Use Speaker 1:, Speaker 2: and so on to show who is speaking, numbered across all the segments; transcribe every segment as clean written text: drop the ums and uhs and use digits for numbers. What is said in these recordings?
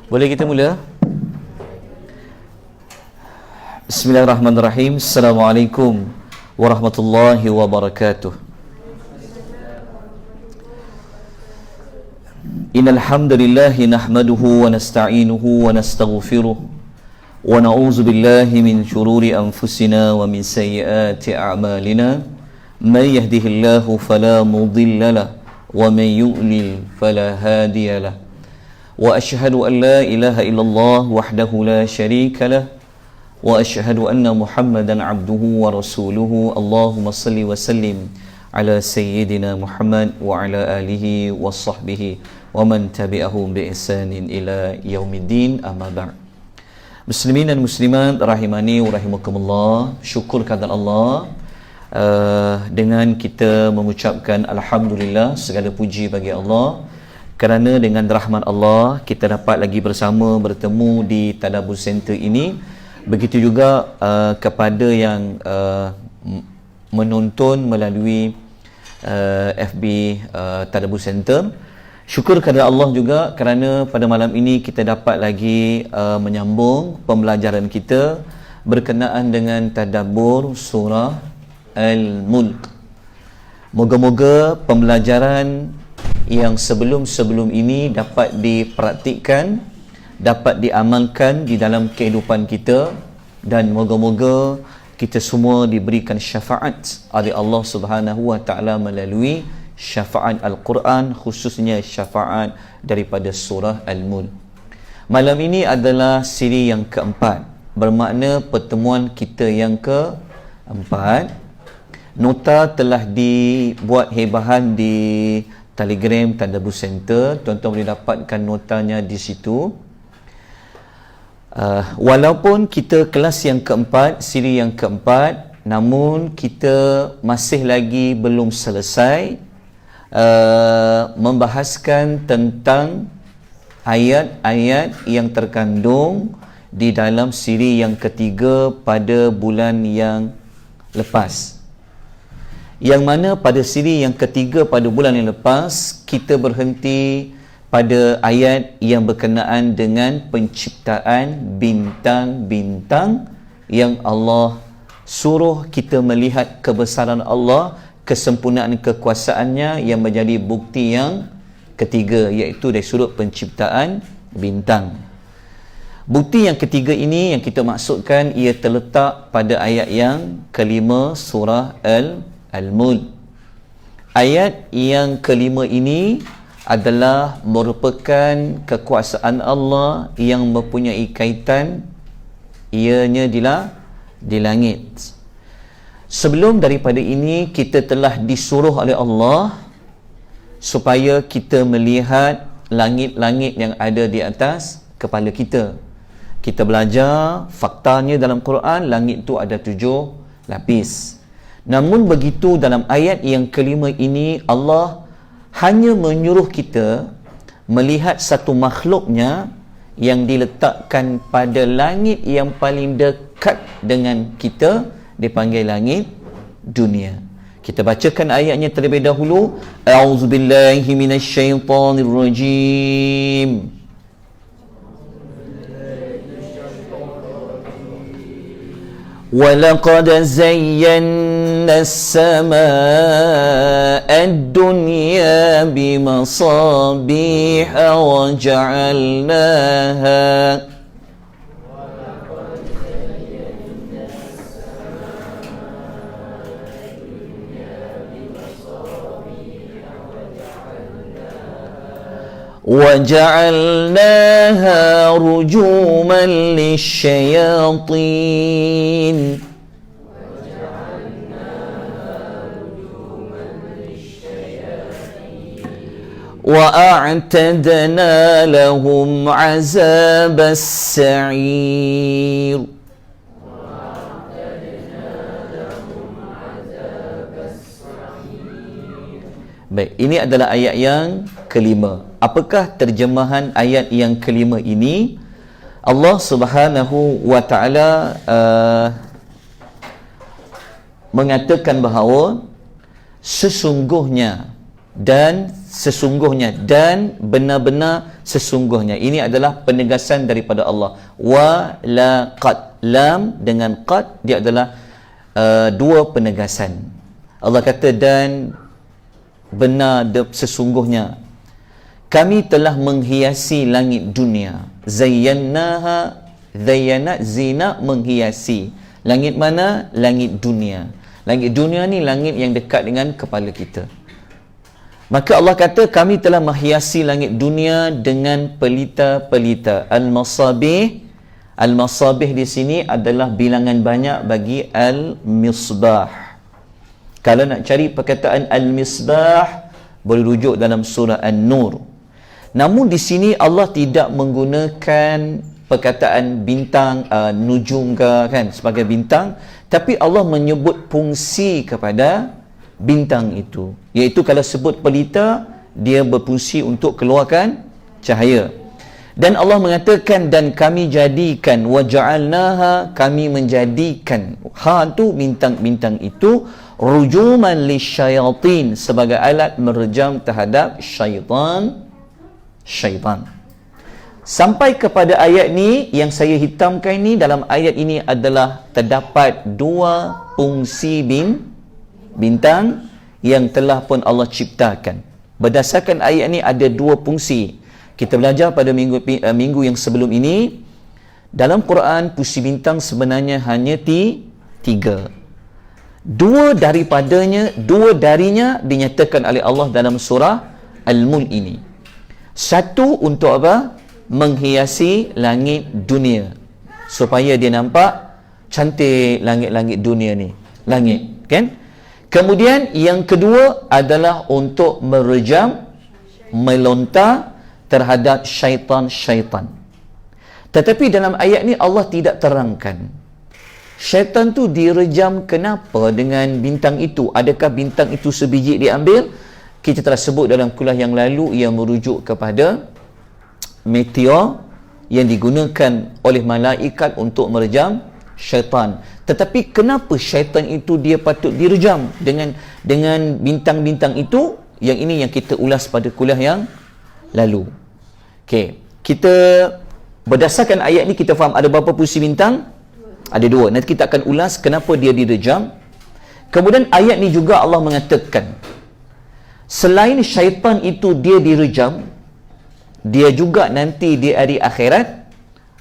Speaker 1: Boleh kita mula? Bismillahirrahmanirrahim. Assalamualaikum warahmatullahi wabarakatuh. Innal hamdalillah nahmaduhu wa nasta'inuhu wa nastaghfiruh wa na'udzu billahi min shururi anfusina wa min sayyiati a'malina. May yahdihillahu fala mudilla lahu wa may yudlil fala hadiya lahu. Wa asyhadu an la ilaha illallah wahdahu la syarika lah wa asyhadu anna Muhammadan abduhu wa rasuluhu. Allahumma salli wa sallim ala sayyidina Muhammad wa ala alihi wa sahbihi wa man tabi'ahum bi ihsanin ila yaumiddin, amma ba'd. Muslimin dan muslimat rahimani wa rahimakumullah, syukur kepada Allah dengan kita mengucapkan alhamdulillah, segala puji bagi Allah kerana dengan rahmat Allah kita dapat lagi bersama bertemu di Tadabbur Center ini. Begitu juga kepada yang menonton melalui FB Tadabbur Center. Syukur kepada Allah juga kerana pada malam ini kita dapat lagi menyambung pembelajaran kita berkenaan dengan tadabbur surah Al-Mulk. Moga-moga pembelajaran yang sebelum-sebelum ini dapat dipraktikkan, dapat diamalkan di dalam kehidupan kita, dan moga-moga kita semua diberikan syafaat oleh Allah Subhanahu wa taala melalui syafaat Al-Quran, khususnya syafaat daripada surah Al-Mulk. Malam ini adalah siri yang keempat, bermakna pertemuan kita yang keempat. Nota telah dibuat hebahan di Telegram Tadabbur Center, tuan-tuan boleh dapatkan notanya di situ. Walaupun kita kelas yang keempat, siri yang keempat, namun kita masih lagi belum selesai membahaskan tentang ayat-ayat yang terkandung di dalam siri yang ketiga pada bulan yang lepas. Yang mana pada siri yang ketiga pada bulan yang lepas kita berhenti pada ayat yang berkenaan dengan penciptaan bintang-bintang yang Allah suruh kita melihat kebesaran Allah, kesempurnaan kekuasaannya yang menjadi bukti yang ketiga, iaitu dari sudut penciptaan bintang. Bukti yang ketiga ini yang kita maksudkan ia terletak pada ayat yang kelima surah Al-Mulk. Ayat yang kelima ini adalah merupakan kekuasaan Allah yang mempunyai kaitan ianya di langit. Sebelum daripada ini kita telah disuruh oleh Allah supaya kita melihat langit-langit yang ada di atas kepala kita. Kita belajar faktanya dalam Quran, langit itu ada 7 lapis. Namun begitu dalam ayat yang kelima ini Allah hanya menyuruh kita melihat satu makhluknya yang diletakkan pada langit yang paling dekat dengan kita, dipanggil langit dunia. Kita bacakan ayatnya terlebih dahulu. A'udzubillahi minasyaitonirrajim. وَلَقَدْ زَيَّنَّا السَّمَاءَ الدُّنْيَا بِمَصَابِيحَ وَجَعَلْنَاهَا وَجَعَلْنَاهَا رُجُومًا لِلشَّيَاطِينِ وَأَعْتَدْنَا لَهُمْ عَذَابَ السَّعِيرِ. Baik, ini adalah ayat yang kelima. Apakah terjemahan ayat yang kelima ini? Allah Subhanahu wa taala mengatakan bahawa sesungguhnya dan sesungguhnya, dan benar-benar sesungguhnya. Ini adalah penegasan daripada Allah. Wa laqad, lam dengan qad, dia adalah dua penegasan. Allah kata dan benar sesungguhnya kami telah menghiasi langit dunia. Zayyannaha, zayyana, zina, menghiasi. Langit mana? Langit dunia. Langit dunia ni langit yang dekat dengan kepala kita. Maka Allah kata kami telah menghiasi langit dunia dengan pelita-pelita. Al-masabih. Al-masabih di sini adalah bilangan banyak bagi al-misbah. Kalau nak cari perkataan al-misbah, boleh rujuk dalam surah An-Nur. Namun di sini Allah tidak menggunakan perkataan bintang, nujum ke, kan, sebagai bintang, tapi Allah menyebut fungsi kepada bintang itu, iaitu kalau sebut pelita, dia berfungsi untuk keluarkan cahaya. Dan Allah mengatakan dan kami jadikan, waja'alnaha, kami menjadikan, ha tu bintang-bintang itu, rujuman lisyayatin, sebagai alat merejam terhadap syaitan. Sampai kepada ayat ni yang saya hitamkan ni, dalam ayat ini adalah terdapat dua fungsi bintang yang telah pun Allah ciptakan. Berdasarkan ayat ni ada dua fungsi. Kita belajar pada minggu yang sebelum ini, dalam Quran fungsi bintang sebenarnya hanya tiga. Dua darinya dinyatakan oleh Allah dalam surah Al-Mulk ini. Satu untuk apa? Menghiasi langit dunia, supaya dia nampak cantik langit-langit dunia ni. Langit, kan? Kemudian yang kedua adalah untuk merejam, melontar terhadap syaitan-syaitan. Tetapi dalam ayat ni Allah tidak terangkan syaitan tu direjam kenapa dengan bintang itu. Adakah bintang itu sebiji diambil? Kita telah sebut dalam kuliah yang lalu, yang merujuk kepada meteor yang digunakan oleh malaikat untuk merejam syaitan. Tetapi kenapa syaitan itu dia patut direjam dengan bintang-bintang itu? Yang ini yang kita ulas pada kuliah yang lalu. Okey, kita berdasarkan ayat ni kita faham ada berapa fungsi bintang? Ada dua. Nanti kita akan ulas kenapa dia direjam. Kemudian ayat ni juga Allah mengatakan selain syaitan itu dia direjam, dia juga nanti di hari akhirat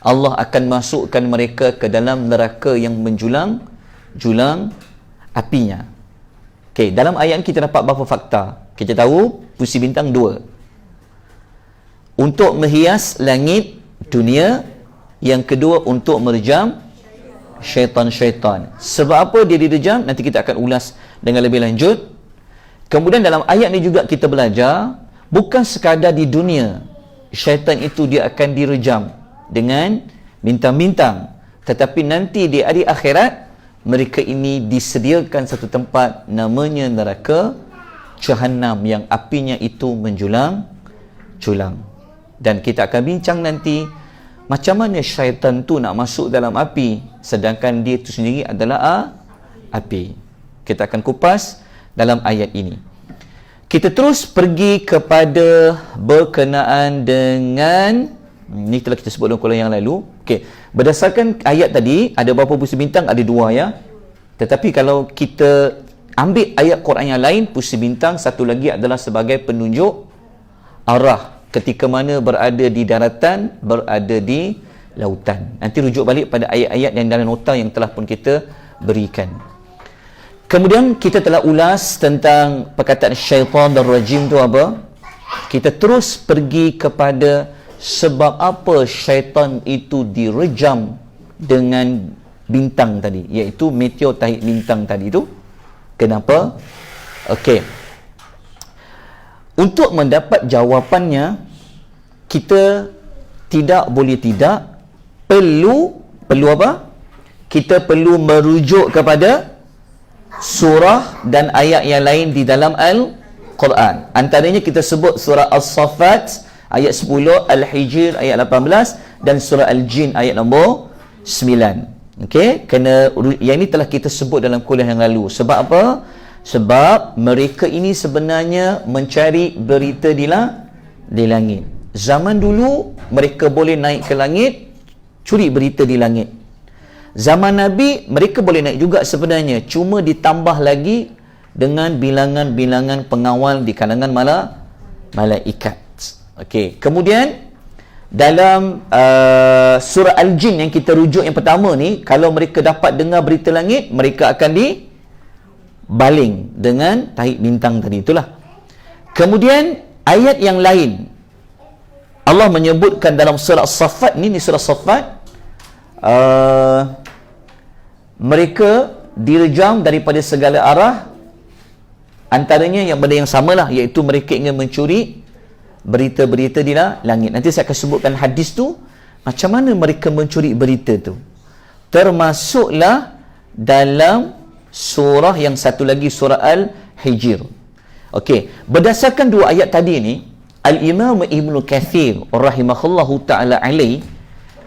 Speaker 1: Allah akan masukkan mereka ke dalam neraka yang menjulang apinya. Okey, dalam ayat kita dapat beberapa fakta. Kita tahu fungsi bintang dua. Untuk menghias langit dunia, yang kedua untuk merejam syaitan-syaitan. Sebab apa dia direjam? Nanti kita akan ulas dengan lebih lanjut. Kemudian dalam ayat ni juga kita belajar, bukan sekadar di dunia syaitan itu dia akan direjam dengan bintang-bintang, tetapi nanti di hari akhirat mereka ini disediakan satu tempat namanya neraka Jahannam, yang apinya itu menjulang. Dan kita akan bincang nanti macam mana syaitan tu nak masuk dalam api sedangkan dia itu sendiri adalah api. Kita akan kupas dalam ayat ini. Kita terus pergi kepada berkenaan dengan ini telah kita sebut dalam kuliah yang lalu. Okey, berdasarkan ayat tadi ada berapa fungsi bintang? Ada dua, ya. Tetapi kalau kita ambil ayat Quran yang lain, fungsi bintang satu lagi adalah sebagai penunjuk arah ketika mana berada di daratan, berada di lautan. Nanti rujuk balik pada ayat-ayat yang dalam nota yang telah pun kita berikan. Kemudian kita telah ulas tentang perkataan syaitan dan rajim tu apa. Kita terus pergi kepada sebab apa syaitan itu direjam dengan bintang tadi, iaitu meteor tahi bintang tadi tu. Kenapa? Okey, untuk mendapat jawapannya, kita perlu apa? Kita perlu merujuk kepada surah dan ayat yang lain di dalam Al-Quran. Antaranya kita sebut surah As-Saffat ayat 10, Al-Hijr ayat 18 dan surah Al-Jin ayat nombor 9. Okey, kerana yang ini telah kita sebut dalam kuliah yang lalu. Sebab apa? Sebab mereka ini sebenarnya mencari berita di langit. Zaman dulu mereka boleh naik ke langit, curi berita di langit. Zaman Nabi mereka boleh naik juga sebenarnya, cuma ditambah lagi dengan bilangan-bilangan pengawal di kalangan malaikat. Okey, kemudian dalam surah Al-Jin yang kita rujuk yang pertama ni, kalau mereka dapat dengar berita langit, mereka akan dibaling dengan tahi bintang tadi itulah. Kemudian ayat yang lain Allah menyebutkan dalam surah As-Saffat ni surah As-Saffat, mereka direjam daripada segala arah, antaranya yang benda yang samalah, iaitu mereka ingin mencuri berita-berita di langit. Nanti saya akan sebutkan hadis tu, macam mana mereka mencuri berita tu. Termasuklah dalam surah yang satu lagi, surah Al-Hijr. Okey, berdasarkan dua ayat tadi ni, Al-Imam Ibnu Kathir rahimahullahu ta'ala alaih,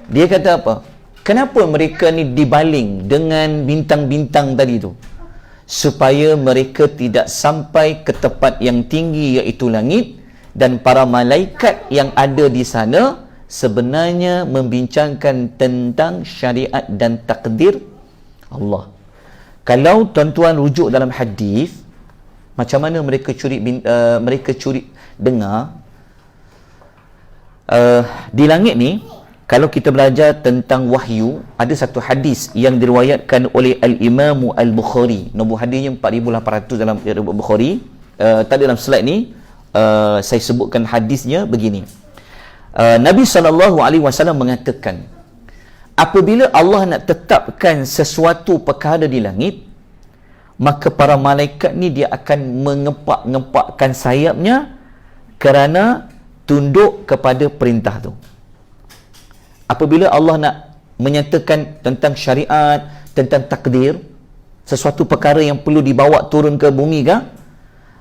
Speaker 1: dia kata apa? Kenapa mereka ni dibaling dengan bintang-bintang tadi tu? Supaya mereka tidak sampai ke tempat yang tinggi, iaitu langit, dan para malaikat yang ada di sana sebenarnya membincangkan tentang syariat dan takdir Allah. Kalau tuan-tuan rujuk dalam hadis, macam mana mereka curi dengar di langit ni. Kalau kita belajar tentang wahyu, ada satu hadis yang diriwayatkan oleh Al-Imam Al-Bukhari. Nombor hadisnya 4800 dalam Bukhari. Tadi dalam slide ni saya sebutkan hadisnya begini. Nabi SAW mengatakan, apabila Allah nak tetapkan sesuatu perkara di langit, maka para malaikat ni dia akan mengepak-ngepakkan sayapnya kerana tunduk kepada perintah tu. Apabila Allah nak menyatakan tentang syariat, tentang takdir, sesuatu perkara yang perlu dibawa turun ke bumi ke,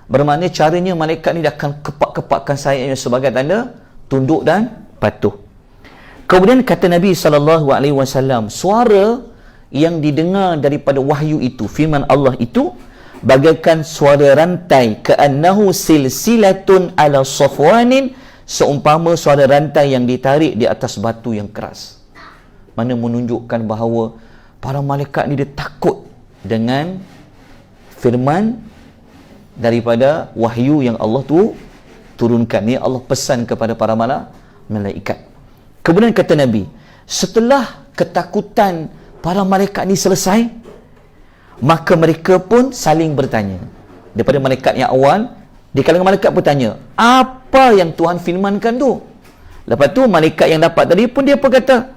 Speaker 1: bermakna caranya malaikat ni dia akan kepak-kepakkan sayapnya sebagai tanda tunduk dan patuh. Kemudian kata Nabi SAW, suara yang didengar daripada wahyu itu, firman Allah itu, bagaikan suara rantai, ka'annahu silsilatun ala safwanin, seumpama suara rantai yang ditarik di atas batu yang keras. Mana menunjukkan bahawa para malaikat ni dia takut dengan firman daripada wahyu yang Allah tu turunkan. Ni Allah pesan kepada para malaikat. Kemudian kata Nabi, setelah ketakutan para malaikat ni selesai, maka mereka pun saling bertanya. Daripada malaikat yang awal, di kalangan malaikat pun tanya, apa yang Tuhan firmankan tu? Lepas tu malaikat yang dapat tadi pun dia pun kata,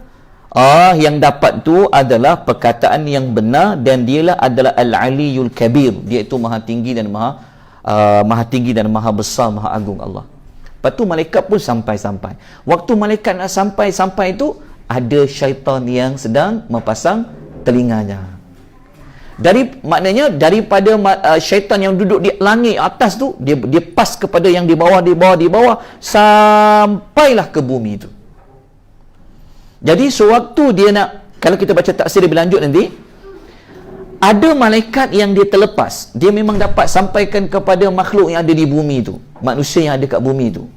Speaker 1: yang dapat tu adalah perkataan yang benar, dan dialah adalah Al-Aliyul Kabir, dia itu maha tinggi dan maha besar, maha agung Allah. Lepas tu malaikat pun sampai. Waktu malaikat nak sampai tu, ada syaitan yang sedang mempasang telinganya. Maknanya daripada syaitan yang duduk di langit atas tu, dia pas kepada yang di bawah sampailah ke bumi tu. Jadi sewaktu dia nak, kalau kita baca tafsir lebih lanjut nanti, ada malaikat yang dia terlepas, dia memang dapat sampaikan kepada makhluk yang ada di bumi tu, manusia yang ada kat bumi tu.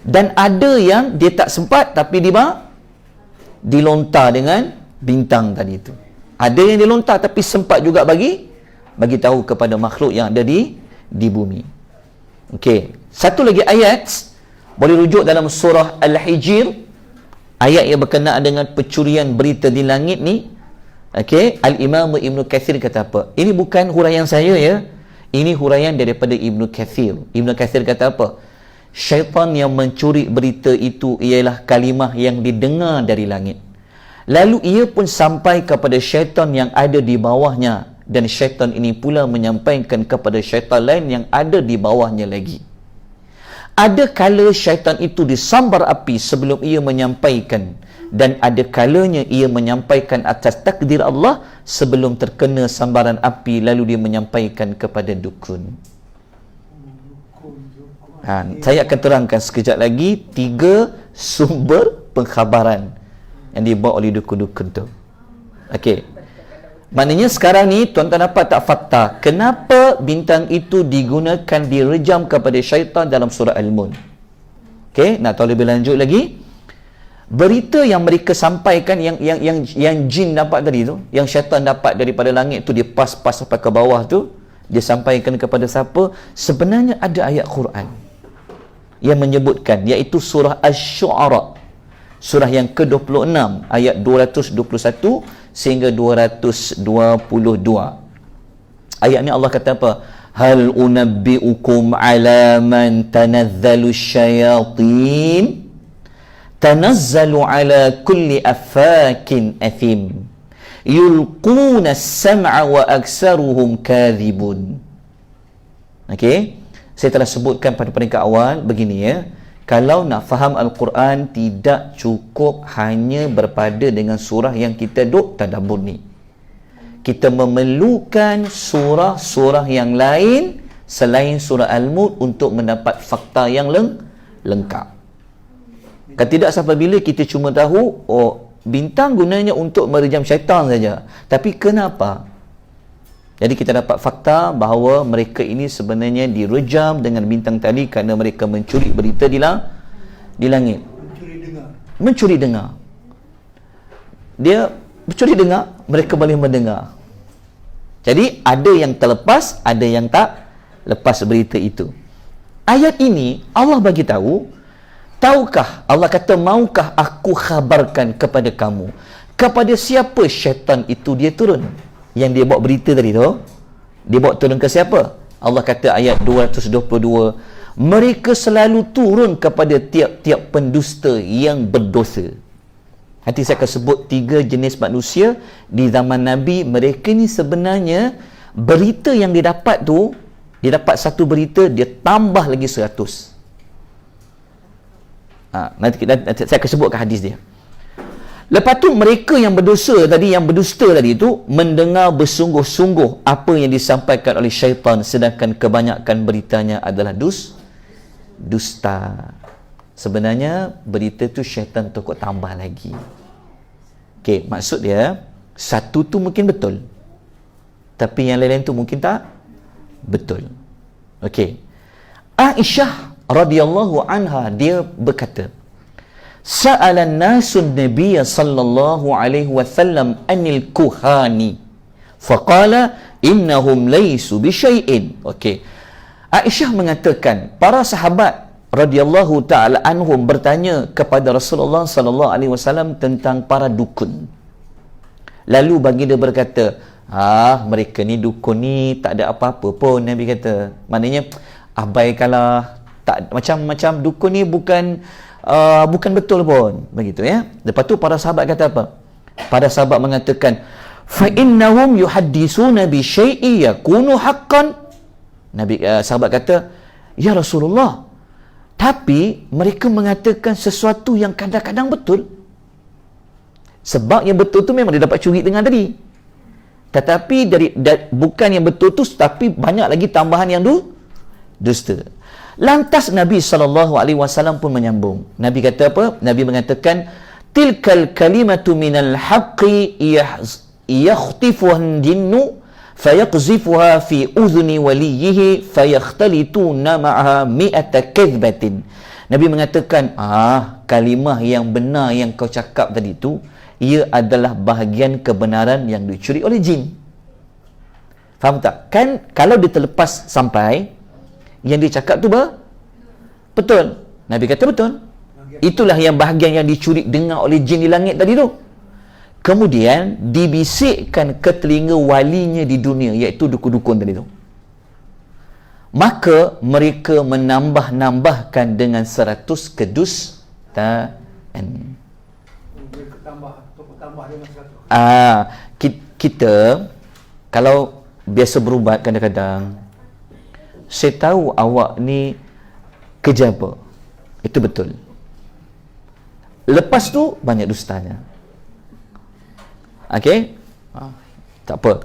Speaker 1: Dan ada yang dia tak sempat, tapi dilontar dengan bintang tadi tu. Ada yang dilontar tapi sempat juga bagi tahu kepada makhluk yang ada di bumi. Okey, satu lagi ayat boleh rujuk dalam surah Al-Hijr, ayat yang berkenaan dengan pencurian berita di langit ni. Okey, Al-Imam Ibnu Kathir kata apa? Ini bukan huraian saya ya. Ini huraian daripada Ibnu Kathir. Ibnu Kathir kata apa? Syaitan yang mencuri berita itu ialah kalimah yang didengar dari langit. Lalu ia pun sampai kepada syaitan yang ada di bawahnya, dan syaitan ini pula menyampaikan kepada syaitan lain yang ada di bawahnya lagi. Ada kala syaitan itu disambar api sebelum ia menyampaikan, dan ada kalanya ia menyampaikan atas takdir Allah sebelum terkena sambaran api, lalu dia menyampaikan kepada dukun. Saya akan terangkan sekejap lagi 3 sumber pengkhabaran yang dibawa oleh dukun-dukun tu. Okey. Maknanya sekarang ni tuan-tuan dapat tak fakta kenapa bintang itu digunakan direjam kepada syaitan dalam surah Al-Mulk. Okey, nak tahu lebih lanjut lagi? Berita yang mereka sampaikan yang jin dapat tadi tu, yang syaitan dapat daripada langit tu, dia pas sampai ke bawah tu, dia sampaikan kepada siapa? Sebenarnya ada ayat Quran yang menyebutkan, iaitu surah Asy-Syu'ara, surah yang ke-26 ayat 221 sehingga 222. Ayat ni Allah kata apa? Hal unabbi'ukum ala man tanazzalu syayatin tanazzalu ala kulli affakin athim yulquna as-sam'a wa aksaruhum kadhibun. Okey, saya telah sebutkan pada peringkat awal begini ya. Kalau nak faham Al-Quran, tidak cukup hanya berpada dengan surah yang kita duk tadabbur ni. Kita memerlukan surah-surah yang lain selain surah Al-Mulk untuk mendapat fakta yang lengkap. Kan tidak sampai bila kita cuma tahu, oh, bintang gunanya untuk merejam syaitan saja. Tapi kenapa? Jadi kita dapat fakta bahawa mereka ini sebenarnya direjam dengan bintang tadi kerana mereka mencuri berita di langit. Mencuri dengar. Dia mencuri dengar, mereka boleh mendengar. Jadi ada yang terlepas, ada yang tak lepas berita itu. Ayat ini Allah bagi tahu, tahukah, Allah kata, maukah aku khabarkan kepada kamu kepada siapa syaitan itu dia turun? Yang dia bawa berita tadi tu, dia bawa turun ke siapa? Allah kata ayat 222, mereka selalu turun kepada tiap-tiap pendusta yang berdosa. Nanti saya akan sebut 3 jenis manusia di zaman Nabi. Mereka ni sebenarnya berita yang dia dapat tu, dia dapat satu berita, dia tambah lagi 100. Nanti saya akan sebutkan hadis dia. Lepas tu mereka yang berdosa tadi, yang berdusta tadi itu, mendengar bersungguh-sungguh apa yang disampaikan oleh syaitan, sedangkan kebanyakan beritanya adalah dusta. Sebenarnya berita tu syaitan takut tambah lagi. Okey, maksud dia satu tu mungkin betul, tapi yang lain-lain tu mungkin tak betul. Okey, Aisyah radhiyallahu anha dia berkata, Sa'alan nasun Nabiya sallallahu alaihi wasallam anil kuhani faqala innahum laysu bisyai'in. Okey, Aisyah mengatakan para sahabat radhiyallahu ta'ala anhum bertanya kepada Rasulullah sallallahu alaihi wasallam tentang para dukun. Lalu baginda berkata, mereka ni dukun ni tak ada apa-apa pun. Nabi kata, maknanya abaikanlah, tak macam dukun ni bukan betul pun, begitu ya. Lepas tu para sahabat kata apa? Para sahabat mengatakan, fa innahum yuhaddisuna bi syai'i yakunu haqqan. Nabi sahabat kata, ya Rasulullah, tapi mereka mengatakan sesuatu yang kadang-kadang betul. Sebab yang betul tu memang dia dapat curi dengan tadi. Tetapi bukan yang betul tu, tapi banyak lagi tambahan yang dusta. Lantas Nabi SAW pun menyambung. Nabi kata apa? Nabi mengatakan, tilkal kalimatu minal haqqi yakhtifuhan jinnu fayaqzifuha fi udhni waliyihi fayahtalituna ma'aha mi'ata kadhbatin. Nabi mengatakan, kalimah yang benar yang kau cakap tadi tu, ia adalah bahagian kebenaran yang dicuri oleh jin. Faham tak? Kan kalau dia terlepas sampai yang dia cakap tu betul. Nabi kata betul. Itulah yang bahagian yang dicuri dengar oleh jin di langit tadi tu. Kemudian dibisikkan ke telinga walinya di dunia, iaitu dukun-dukun tadi tu. Maka mereka menambah-nambahkan dengan 100 kedustaan. Kita kalau biasa berubat kadang-kadang, saya tahu awak ni kerja apa. Itu betul. Lepas tu banyak dustanya. Okey? Tak apa.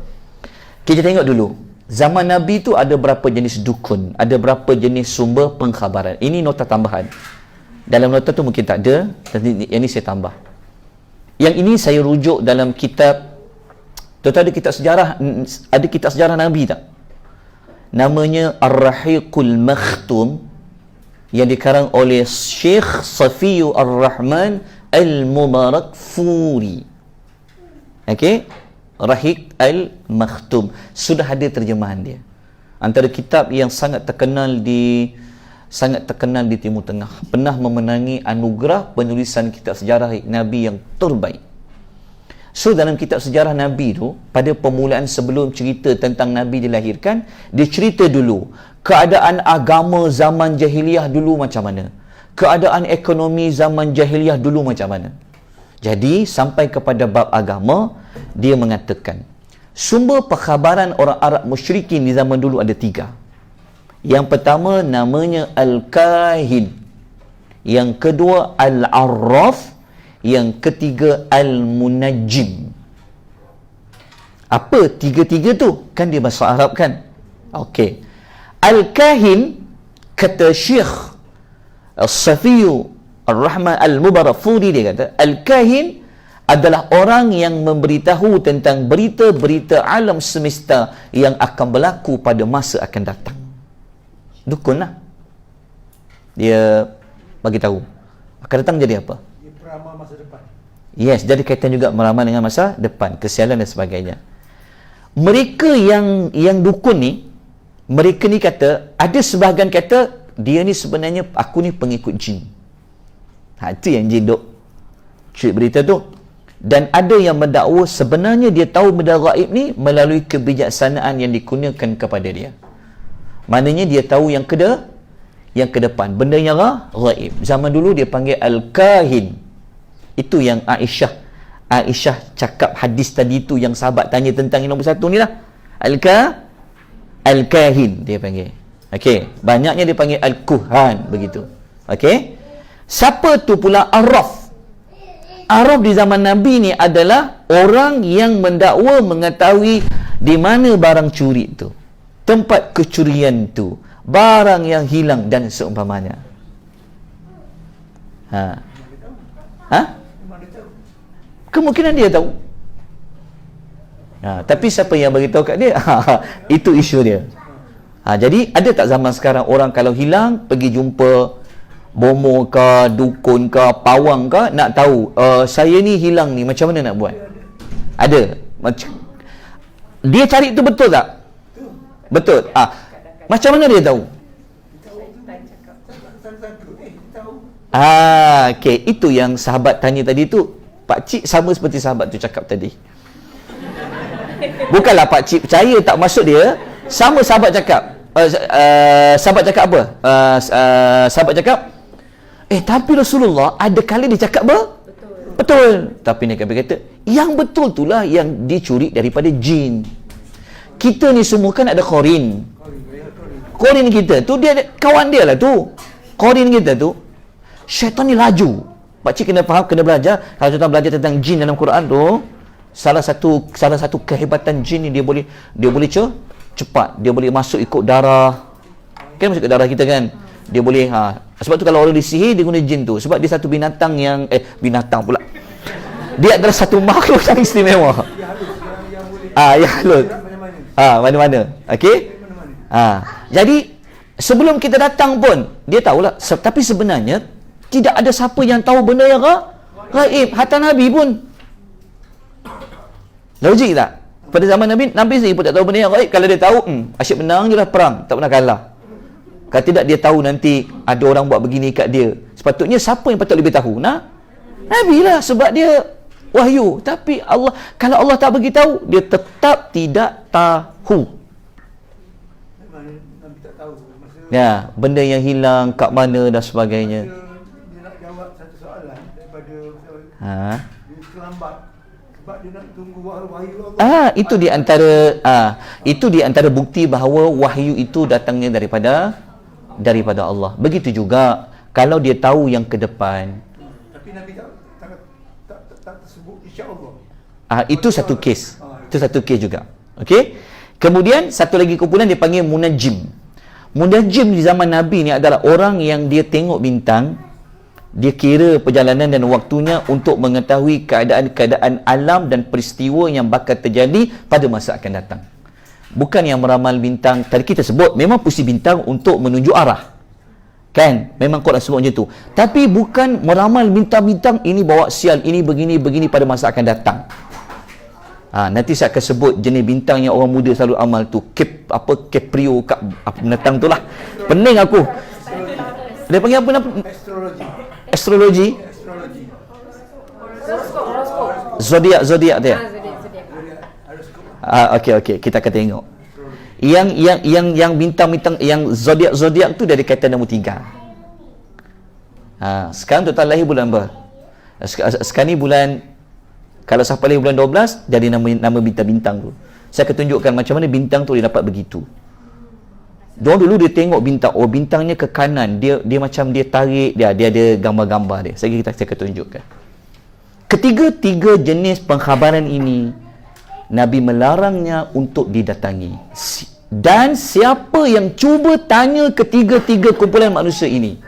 Speaker 1: Kita tengok dulu. Zaman Nabi tu ada berapa jenis dukun, ada berapa jenis sumber pengkhabaran. Ini nota tambahan. Dalam nota tu mungkin tak ada, tapi yang ini saya tambah. Yang ini saya rujuk dalam kitab Tuan-tuan ada kitab sejarah Nabi tak? Namanya Ar-Rahiqul Makhtum yang dikarang oleh Syekh Safiyu Ar-Rahman Al-Mubarakfuri. Okey? Rahiq Al-Makhtum. Sudah ada terjemahan dia. Antara kitab yang sangat terkenal di Timur Tengah. Pernah memenangi anugerah penulisan kitab sejarah Nabi yang terbaik. So dalam kitab sejarah Nabi tu, pada permulaan sebelum cerita tentang Nabi dilahirkan, dia cerita dulu keadaan agama zaman jahiliah dulu macam mana, keadaan ekonomi zaman jahiliah dulu macam mana. Jadi sampai kepada bab agama, dia mengatakan sumber perkhabaran orang Arab musyrikin di zaman dulu ada 3. Yang pertama namanya Al-Kahin, yang kedua Al-Arraf, yang ketiga Al-Munajjim. Apa tiga-tiga tu? Kan dia bahasa Arab kan? Okey. Al-Kahin, kata Syekh Safiyu Ar-Rahman Al-Mubarakfuri, dia kata Al-Kahin adalah orang yang memberitahu tentang berita-berita alam semesta yang akan berlaku pada masa akan datang. Dukun lah. Dia bagi tahu akan datang jadi apa.
Speaker 2: Meramal masa depan.
Speaker 1: Yes, jadi kaitan juga meramal dengan masa depan, kesialan dan sebagainya. Mereka yang dukun ni, mereka ni kata, ada sebahagian kata dia ni sebenarnya aku ni pengikut jin. Itu yang jin duk cuit berita tu. Dan ada yang mendakwa sebenarnya dia tahu benda gaib ni melalui kebijaksanaan yang dikurniakan kepada dia. Maknanya dia tahu yang ke depan, benda yang gaib. Zaman dulu dia panggil Al-Kahin. Itu yang Aisyah cakap hadis tadi tu, yang sahabat tanya tentang yang nombor 1 ni lah. Al-Kahin dia panggil. Okey, banyaknya dia panggil Al-Kuhan begitu. Okey. Siapa tu pula Arraf? Arraf di zaman Nabi ni adalah orang yang mendakwa mengetahui di mana barang curi tu, tempat kecurian tu, barang yang hilang dan seumpamanya. Kemungkinan dia tahu. Tapi siapa yang bagi tahu kat dia? Itu isu dia. Jadi ada tak zaman sekarang orang kalau hilang pergi jumpa bomo ke, dukun ke, pawang ke, nak tahu saya ni hilang ni macam mana nak buat? Ada. Dia cari tu betul tak? Betul. Macam mana dia tahu? Okey, itu yang sahabat tanya tadi tu. Pak Cik sama seperti sahabat tu cakap tadi. Bukanlah Pak Cik percaya, tak maksud dia. Sama sahabat cakap. Sahabat cakap apa? Sahabat cakap, tapi Rasulullah ada kali dia cakap betul. Tapi Nabi kata, yang betul itulah yang dicuri daripada jin. Kita ni semua kan ada korin kita tu, dia kawan dia lah tu. Korin kita tu, syaitan ni laju. Pakcik kena faham, kena belajar. Kalau kita belajar tentang jin dalam Quran tu, salah satu kehebatan jin ni, dia boleh cepat, dia boleh masuk ikut darah. Kan masuk ikut darah kita kan. Dia boleh sebab tu kalau orang disihir dia guna jin tu, sebab dia satu binatang yang binatang pula. Dia adalah satu makhluk yang istimewa. Yang halus. Mana-mana. Okey? Jadi sebelum kita datang pun dia tahulah. Tapi sebenarnya tidak ada siapa yang tahu benda yang gaib, hatta Nabi pun. Logik tak? Pada zaman Nabi sendiri pun tak tahu benda yang gaib. Kalau dia tahu, asyik menang je lah perang, tak pernah kalah. Kalau tidak dia tahu nanti ada orang buat begini kat dia. Sepatutnya siapa yang patut lebih tahu? Nabi lah, sebab dia wahyu. Tapi Allah, kalau Allah tak bagi tahu, dia tetap tidak tahu.
Speaker 2: Nabi tak tahu.
Speaker 1: Ya, benda yang hilang kat mana dan sebagainya.
Speaker 2: Dia nak jawab satu soalan daripada dia terlambat sebab dia nak tunggu wahyu Allah. Itu di antara bukti bahawa wahyu itu datangnya daripada Allah. Begitu juga kalau dia tahu yang ke depan. Tapi Nabi tak tersebut insya-Allah.
Speaker 1: Itu satu kes. Itu satu kes juga. Okey. Kemudian satu lagi kumpulan dia panggil Munajjim. Munajjim di zaman Nabi ni adalah orang yang dia tengok bintang, Dia kira perjalanan dan waktunya untuk mengetahui keadaan-keadaan alam dan peristiwa yang bakal terjadi pada masa akan datang. Bukan yang meramal bintang. Tadi kita sebut memang posisi bintang untuk menunjuk arah. Kan? Memang Quran sebut macam tu. Tapi bukan meramal bintang-bintang ini bawa sial, ini begini pada masa akan datang. Nanti saya akan sebut jenis bintang yang orang muda selalu amal tu. Caprio kat binatang tu lah. Pening aku. Dia panggil apa nama? Astrologi. Zodiak dia. Okey, kita akan tengok. Yang bintang-bintang yang zodiak tu dari kaitan nombor 3. Sekarang tuan lahir bulan apa? Sekarang ni bulan, kalau siapa lahir bulan 12 jadi nama bintang-bintang tu. Saya akan tunjukkan macam mana bintang tu dia dapat begitu. Diorang dulu dia tengok bintang, bintangnya ke kanan, dia macam dia tarik, dia ada gambar-gambar dia. Saya akan tunjukkan. Ketiga-tiga jenis pengkhabaran ini Nabi melarangnya untuk didatangi. Dan siapa yang cuba tanya ketiga-tiga kumpulan manusia ini,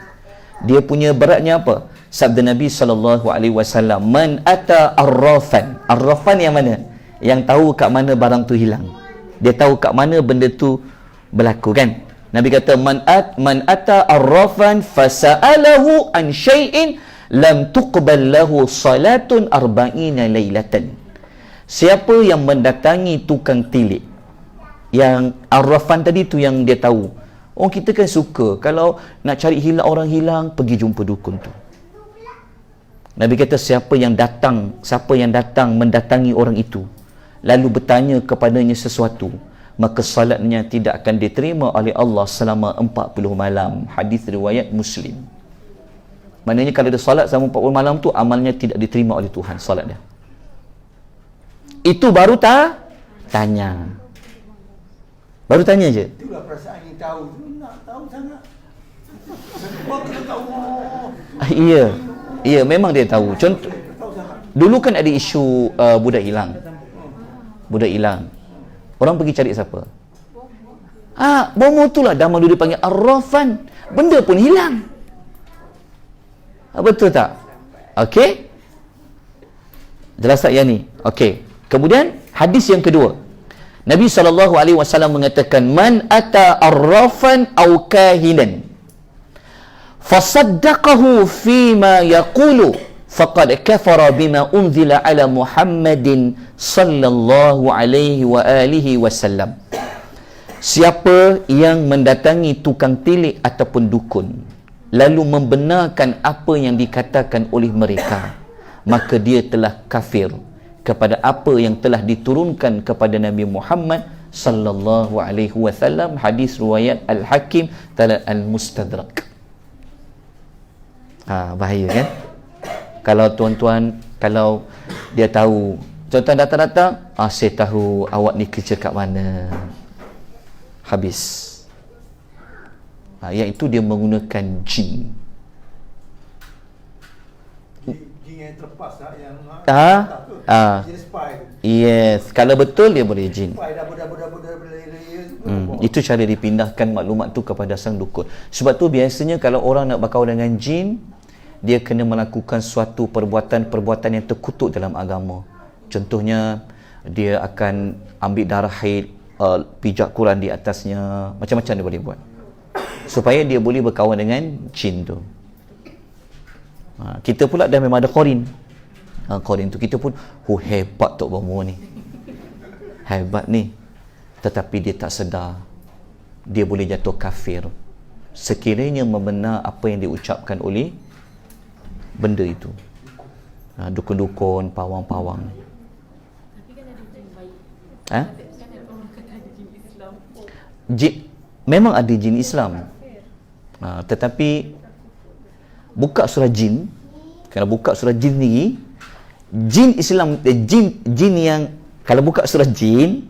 Speaker 1: dia punya beratnya apa? Sabda Nabi SAW, man ata arrafan. Arrafan yang mana? Yang tahu kat mana barang tu hilang. Dia tahu kat mana benda tu berlaku, kan? Nabi kata man ata arrafan fasa'alahu an syai'in lam tuqbal lahu salatun arba'ina lailatan. Siapa yang mendatangi tukang tilik, yang arrafan tadi tu yang dia tahu. Kita kan suka kalau nak cari orang hilang, pergi jumpa dukun tu. Nabi kata siapa yang datang mendatangi orang itu lalu bertanya kepadanya sesuatu, maka salatnya tidak akan diterima oleh Allah selama 40 malam. Hadis riwayat Muslim. Maknanya kalau dia salat selama 40 malam tu, amalnya tidak diterima oleh Tuhan, salat dia. Itu baru tanya. Baru tanya je.
Speaker 2: Itulah perasaan yang tahu. Nak tahu sangat. Sebab kita tahu.
Speaker 1: Iya, memang dia tahu. Contoh, dulu kan ada isu budak hilang. Orang pergi cari siapa? Bomo tu lah. Zaman dulu dia panggil arrafan. Benda pun hilang. Betul tak? Okey? Jelas tak yang ni? Okey. Kemudian hadis yang kedua. Nabi SAW mengatakan man ata arrafan aw kahinan fasaddaqahu fima yaqulu faqad kafara bima unzila ala Muhammadin sallallahu alaihi wa alihi wasallam. Siapa yang mendatangi tukang tilik ataupun dukun lalu membenarkan apa yang dikatakan oleh mereka, maka dia telah kafir kepada apa yang telah diturunkan kepada Nabi Muhammad sallallahu alaihi wasallam. Hadis riwayat Al-Hakim dalam Al-Mustadrak. Bahaya kan? Kalau tuan-tuan, kalau dia tahu, tuan-tuan datang-datang, saya tahu awak ni kerja kat mana, habis. Yang itu dia menggunakan jin.
Speaker 2: Jin yang terlepas lah, yang jin spy.
Speaker 1: Yes, kalau betul dia boleh jin.
Speaker 2: Spy dah
Speaker 1: Itu cara dipindahkan maklumat tu kepada sang dukun. Sebab tu biasanya kalau orang nak berkawan dengan jin, dia kena melakukan suatu perbuatan-perbuatan yang terkutuk dalam agama. Contohnya, dia akan ambil darah haid, pijak Quran di atasnya, macam-macam dia boleh buat supaya dia boleh berkawan dengan jin tu. Kita pula dah memang ada korin. Korin tu kita pun, hebat Tok Bomo ni, hebat ni. Tetapi dia tak sedar, dia boleh jatuh kafir sekiranya membenar apa yang diucapkan oleh benda itu. Dukun-dukun, pawang-pawang.
Speaker 3: Tapi kan ada jin baik.
Speaker 1: Ha?
Speaker 3: Kan ada orang kata ada jin Islam.
Speaker 1: Memang ada jin Islam. Tetapi buka surah jin, kalau buka surah jin sendiri, jin Islam, jin yang, kalau buka surah jin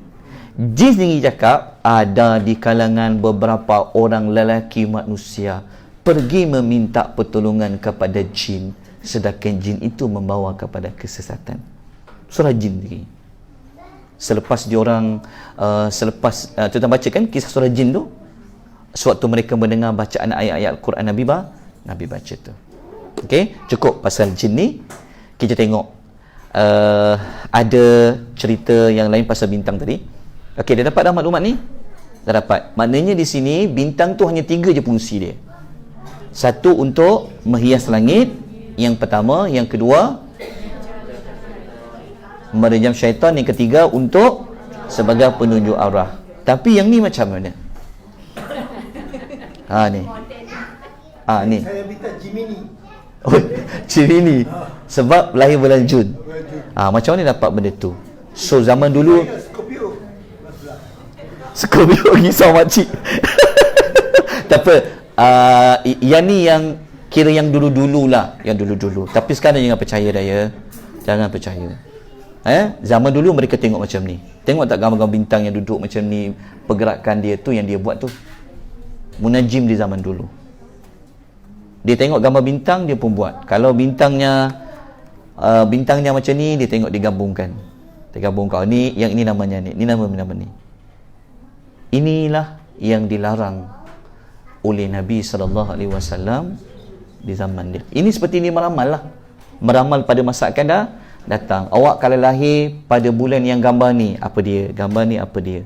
Speaker 1: sendiri cakap, ada di kalangan beberapa orang lelaki manusia pergi meminta pertolongan kepada jin, sedangkan jin itu membawa kepada kesesatan. Surah jin sendiri. Selepas diorang tuan-tuan baca kan kisah surah jin tu, sewaktu mereka mendengar bacaan ayat-ayat Al-Quran, Nabi baca tu. Okey, cukup pasal jin ni. Kita tengok ada cerita yang lain pasal bintang tadi. Okey, dah dapat dah maklumat ni? Dah dapat. Maknanya di sini bintang tu hanya 3 je fungsi dia. Satu untuk menghias langit, yang pertama, yang kedua merejam syaitan, yang ketiga untuk sebagai penunjuk arah. Tapi yang ni macam mana? Ni. Ni.
Speaker 2: Saya minta Gemini.
Speaker 1: Oh, Gemini. Sebab lahir bulan Jun. Macam mana dapat benda tu? So zaman dulu
Speaker 2: Saya Scorpio.
Speaker 1: Scorpio risau makcik. Tak apa. Yang ni yang kira yang dulu-dulu lah. Yang dulu-dulu. Tapi sekarang jangan percaya dah ya. Jangan percaya. Zaman dulu mereka tengok macam ni. Tengok tak gambar-gambar bintang yang duduk macam ni, pergerakan dia tu yang dia buat tu. Munajim di zaman dulu. Dia tengok gambar bintang, dia pun buat. Kalau bintangnya macam ni, dia tengok digabungkan. Digabungkan. Ni yang ini namanya ni. Ni nama ni. Inilah yang dilarang oleh Nabi SAW di zaman dia. Ini seperti ni meramal lah. Meramal pada masa akan datang. Awak kalau lahir pada bulan yang gambar ni, apa dia? Gambar ni apa dia?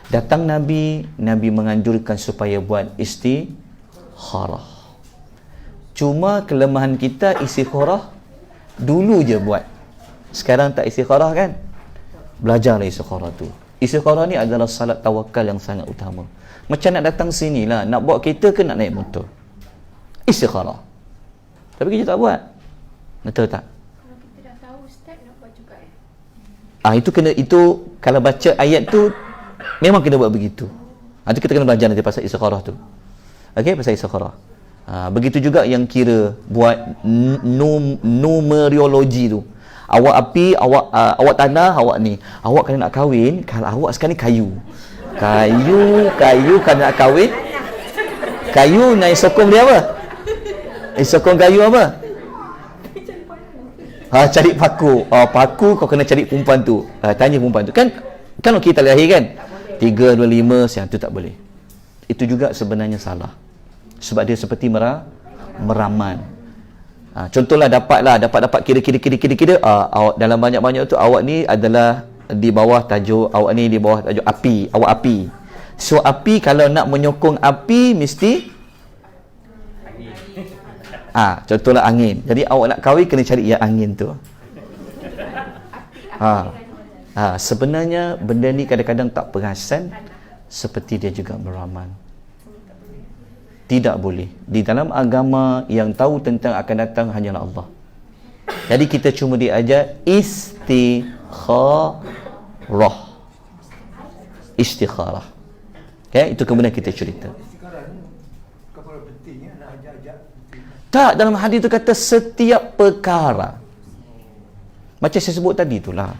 Speaker 1: Datang Nabi menganjurkan supaya buat istikharah. Cuma kelemahan kita istikharah dulu je buat. Sekarang tak istikharah kan? Belajarlah istikharah tu. Istikharah ni adalah salat tawakal yang sangat utama. Macam nak datang sini lah, nak bawa kereta ke nak naik motor? Istikharah. Tapi kita tak buat. Betul tak? Itu kalau baca ayat tu memang kena buat begitu. Itu kita kena belajar nanti pasal istikharah tu. Okey, pasal istikharah. Begitu juga yang kira buat numerologi tu. Awak api, awak tanah, awak ni. Awak kalau nak kahwin, kalau awak sekarang ni kayu kalau nak kahwin, kayu nak sokong dia apa? Sokong kayu apa? Cari paku. Paku kau kena cari perempuan tu. Tanya perempuan tu. Kan kita lahir kan? 3, 2, 5, yang tu tak boleh. Itu juga sebenarnya salah. Sebab dia seperti meramal. Contohlah dapat kira. Awak dalam banyak-banyak tu, awak ni adalah di bawah tajuk, awak ni di bawah tajuk api. Awak api. So api kalau nak menyokong api mesti contohlah angin. Jadi awak nak kahwin kena cari yang angin tu. Sebenarnya benda ni kadang-kadang tak perasan, seperti dia juga meramal. Tidak boleh. Di dalam agama yang tahu tentang akan datang hanyalah Allah. Jadi kita cuma diajar istikharah. Okay? Itu kemudian kita cerita.
Speaker 2: Kepala penting nak ajak-ajak.
Speaker 1: Tak, dalam hadis itu kata setiap perkara. Macam saya sebut tadi itulah.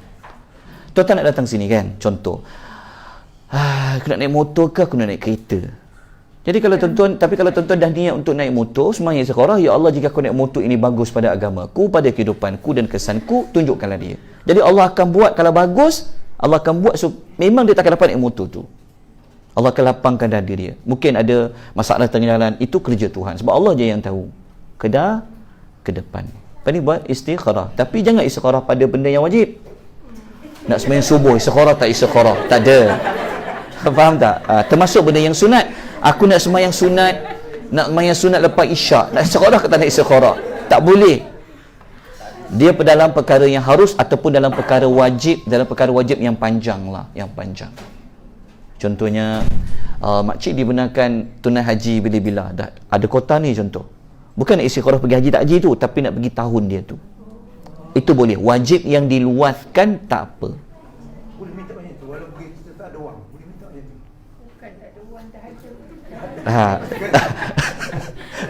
Speaker 1: Tuan-tuan nak datang sini kan, contoh. Aku nak naik motor ke aku nak naik kereta? Jadi kalau tuan-tuan dah niat untuk naik motor, semuanya istikharah, ya Allah, jika aku naik motor ini bagus pada agamaku, pada kehidupanku dan kesanku, tunjukkanlah dia. Jadi Allah akan buat, kalau bagus, Allah akan buat memang dia tak akan dapat naik motor tu. Allah akan lapangkan dada dia. Mungkin ada masalah tengah jalan, itu kerja Tuhan. Sebab Allah je yang tahu. Ke depan. Ini buat istikharah. Tapi jangan istikharah pada benda yang wajib. Nak sembahyang subuh, istikharah tak istikharah? Tak ada. Faham tak? Termasuk benda yang sunat. Aku nak sembahyang sunat, nak sembahyang sunat lepas isyak. Nak istikharah ke tak nak istikharah? Tak boleh. Dia dalam perkara yang harus ataupun dalam perkara wajib, yang panjang lah, yang panjang. Contohnya, makcik dibenarkan tunai haji bila-bila. Ada kota ni contoh. Bukan nak istikharah pergi haji tak haji tu, tapi nak pergi tahun dia tu. Itu boleh. Wajib yang diluaskan tak apa.
Speaker 2: Boleh minta banyak tu, walaupun kita tak ada wang. Boleh minta banyak tu.
Speaker 3: Bukan tak ada wang dah ada.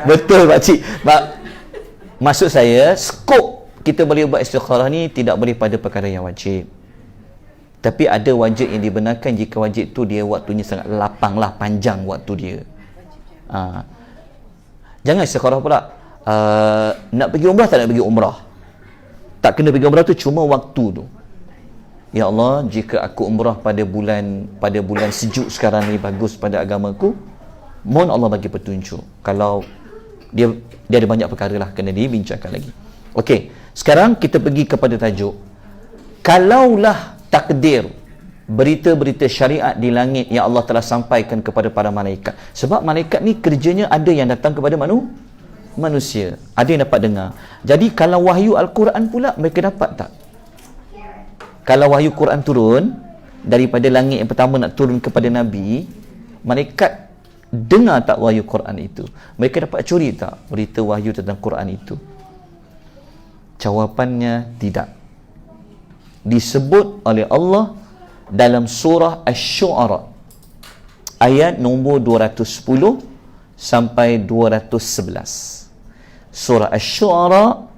Speaker 1: Betul pakcik. Maksud saya, skop kita boleh buat istikharah ni tidak boleh pada perkara yang wajib. Tapi ada wajib yang dibenarkan jika wajib tu dia waktunya sangat lapang lah, panjang waktu dia. Jangan istikharah pula. Nak pergi umrah tak nak pergi umrah? Tak kena pergi umrah tu, cuma waktu tu. Ya Allah, jika aku umrah pada bulan sejuk sekarang ni bagus pada agamaku, mohon Allah bagi petunjuk. Kalau Dia ada banyak perkara lah kena dibincangkan lagi. Okey, sekarang kita pergi kepada tajuk. Kalaulah takdir berita-berita syariat di langit yang Allah telah sampaikan kepada para malaikat. Sebab malaikat ni kerjanya ada yang datang kepada manusia, ada yang dapat dengar. Jadi kalau wahyu Al-Quran pula, mereka dapat tak? Kalau wahyu Quran turun daripada langit yang pertama nak turun kepada Nabi, malaikat dengar tak wahyu Quran itu? Mereka dapat curi tak berita wahyu tentang Quran itu? Jawapannya tidak. Disebut oleh Allah dalam surah Asy-Syu'ara ayat nombor 210 sampai 211. Surah Asy-Syu'ara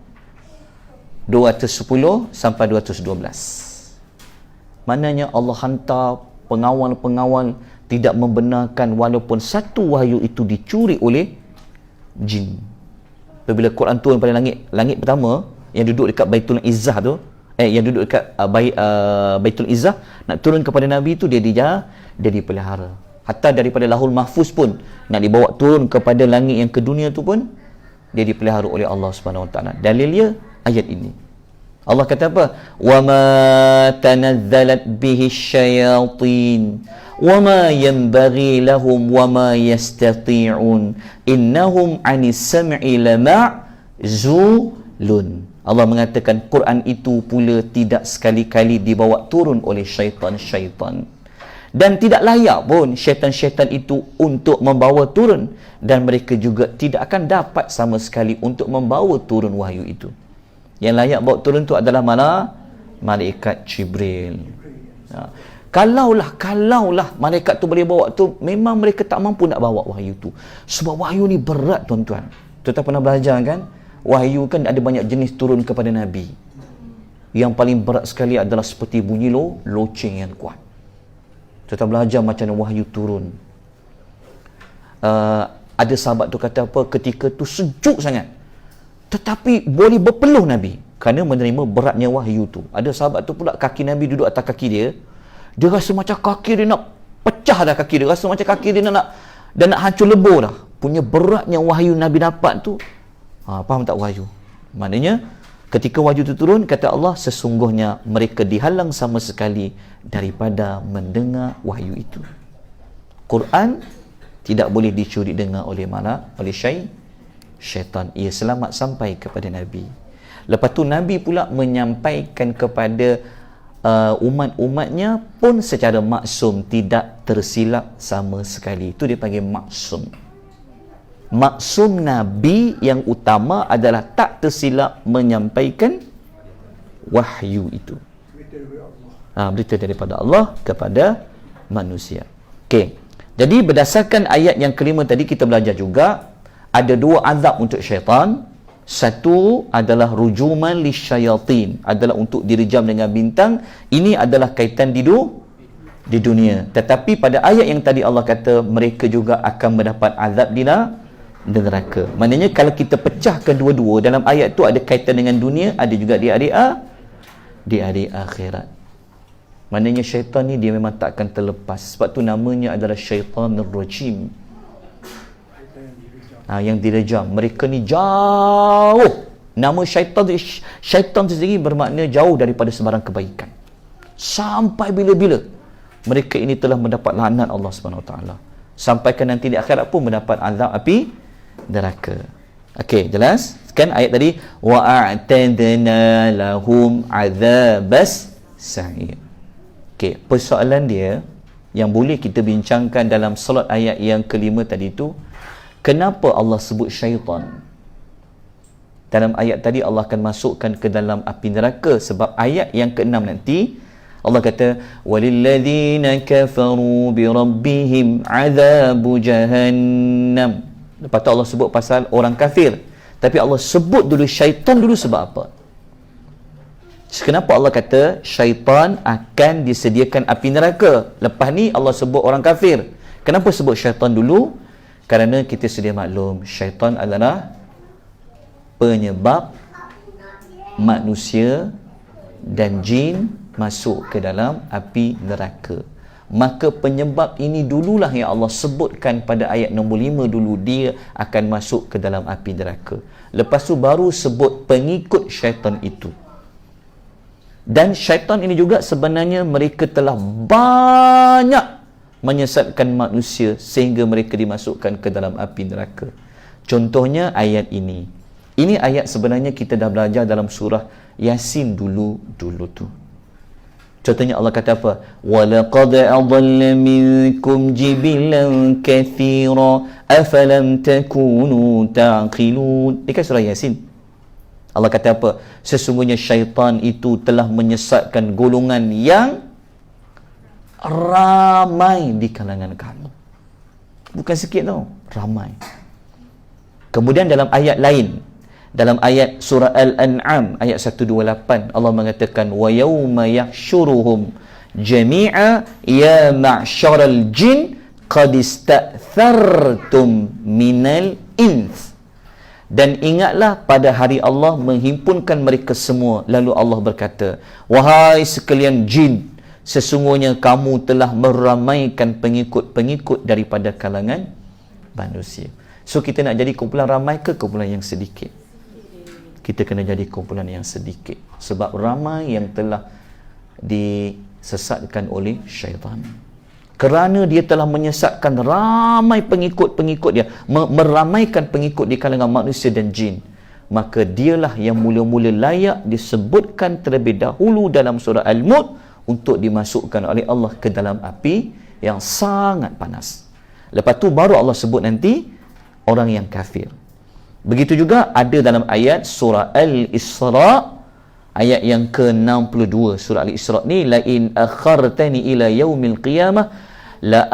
Speaker 1: 210 sampai 212. Maknanya Allah hantar pengawal-pengawal tidak membenarkan walaupun satu wahyu itu dicuri oleh jin. Apabila Quran turun pada langit pertama yang duduk dekat Baitul Izzah tu, yang duduk dekat Baitul Izzah, nak turun kepada Nabi tu dia dipelihara. Hatta daripada Lahul Mahfuz pun nak dibawa turun kepada langit yang ke dunia tu pun dia dipelihara oleh Allah Subhanahu Wa Taala. Dalilnya ayat ini. Allah kata apa? Wa ma tanazzalat bihi syayatin wa ma yanbaghi lahum wa ma yastati'un innahum 'anis sam'i lama'zulun. Allah mengatakan Quran itu pula tidak sekali-kali dibawa turun oleh syaitan-syaitan. Dan tidak layak pun syaitan-syaitan itu untuk membawa turun. Dan mereka juga tidak akan dapat sama sekali untuk membawa turun wahyu itu. Yang layak bawa turun itu adalah mana? Malaikat Jibril. Kalaulah malaikat tu boleh bawa tu, memang mereka tak mampu nak bawa wahyu tu. Sebab wahyu ni berat, tuan-tuan. Tuan-tuan pernah belajar kan? Wahyu kan ada banyak jenis turun kepada Nabi. Yang paling berat sekali adalah seperti bunyi loceng yang kuat. Kita belajar macam mana wahyu turun. Ada sahabat tu kata apa, ketika tu sejuk sangat, tetapi boleh berpeluh Nabi kerana menerima beratnya wahyu tu. Ada sahabat tu pula kaki Nabi duduk atas kaki dia, dia rasa macam kaki dia nak pecah dah, kaki dia rasa macam kaki dia nak hancur lebur dah. Punya beratnya wahyu Nabi dapat tu. Faham tak wahyu? Maknanya ketika wahyu itu turun, kata Allah, sesungguhnya mereka dihalang sama sekali daripada mendengar wahyu itu. Quran tidak boleh dicuri dengar oleh syaitan. Ia selamat sampai kepada Nabi. Lepas tu Nabi pula menyampaikan kepada umat-umatnya pun secara maksum, tidak tersilap sama sekali. Itu dia panggil maksum. Maksum Nabi yang utama adalah tak tersilap menyampaikan wahyu itu. Berita daripada Allah kepada manusia. Okey. Jadi berdasarkan ayat yang kelima tadi kita belajar juga ada dua azab untuk syaitan. Satu adalah rujuman lisyayatin, adalah untuk direjam dengan bintang. Ini adalah kaitan di dunia. Tetapi pada ayat yang tadi Allah kata mereka juga akan mendapat azab di neraka. Maknanya kalau kita pecahkan dua-dua, dalam ayat tu ada kaitan dengan dunia, ada juga di hari akhirat. Maknanya syaitan ni dia memang tak akan terlepas. Sebab tu namanya adalah syaitanur rajim. Yang direjam. Mereka ni jauh. Nama syaitan tu sendiri bermakna jauh daripada sebarang kebaikan. Sampai bila-bila mereka ini telah mendapat laknat Allah SWT. Sampaikan nanti di akhirat pun mendapat azab api neraka. Okey, jelas? Kan ayat tadi wa a'tadna lahum azabas sa'ir. Okey, persoalan dia yang boleh kita bincangkan dalam slot ayat yang kelima tadi tu, kenapa Allah sebut syaitan? Dalam ayat tadi Allah akan masukkan ke dalam api neraka, sebab ayat yang keenam nanti Allah kata walilladzina kafaru bi rabbihim azabu jahannam. Lepas tu Allah sebut pasal orang kafir, tapi Allah sebut dulu syaitan dulu sebab apa? Kenapa Allah kata syaitan akan disediakan api neraka? Lepas ni Allah sebut orang kafir. Kenapa sebut syaitan dulu? Kerana kita sedia maklum syaitan adalah penyebab manusia dan jin masuk ke dalam api neraka. maka penyebab ini dululah yang Allah sebutkan pada ayat nombor 5 dulu, dia akan masuk ke dalam api neraka. Lepas tu baru sebut pengikut syaitan itu. Dan syaitan ini juga sebenarnya mereka telah banyak menyesatkan manusia sehingga mereka dimasukkan ke dalam api neraka. Contohnya ayat ini. Ini ayat sebenarnya kita dah belajar dalam surah Yasin dulu tu. Contohnya Allah kata apa? وَلَقَدْ أَضَلَّ مِنْكُمْ جِبِلًا كَثِيرًا أَفَلَمْ تَكُونُوا تَعْقِلُونَ. Ini kan surah Yasin. Allah kata apa? Sesungguhnya syaitan itu telah menyesatkan golongan yang ramai di kalangan kamu. Bukan sikit tau, ramai. Kemudian dalam ayat lain, dalam ayat surah Al-An'am ayat 128, Allah mengatakan wa yauma yahsyuruhum jami'a ya ma'syaral jin qad ista'thartum minal ins. Dan ingatlah pada hari Allah menghimpunkan mereka semua, lalu Allah berkata, wahai sekalian jin, sesungguhnya kamu telah meramaikan pengikut-pengikut daripada kalangan manusia. So kita nak jadi kumpulan ramai ke kumpulan yang sedikit? Kita kena jadi kumpulan yang sedikit, sebab ramai yang telah disesatkan oleh syaitan. Kerana dia telah menyesatkan ramai pengikut-pengikut dia, meramaikan pengikut di kalangan manusia dan jin, maka dialah yang mula-mula layak disebutkan terlebih dahulu dalam surah Al-Mulk untuk dimasukkan oleh Allah ke dalam api yang sangat panas. Lepas tu baru Allah sebut nanti orang yang kafir. Begitu juga ada dalam ayat surah Al-Isra ayat yang ke-62. Surah Al-Isra ni, la in akhartani ila yaumil qiyamah la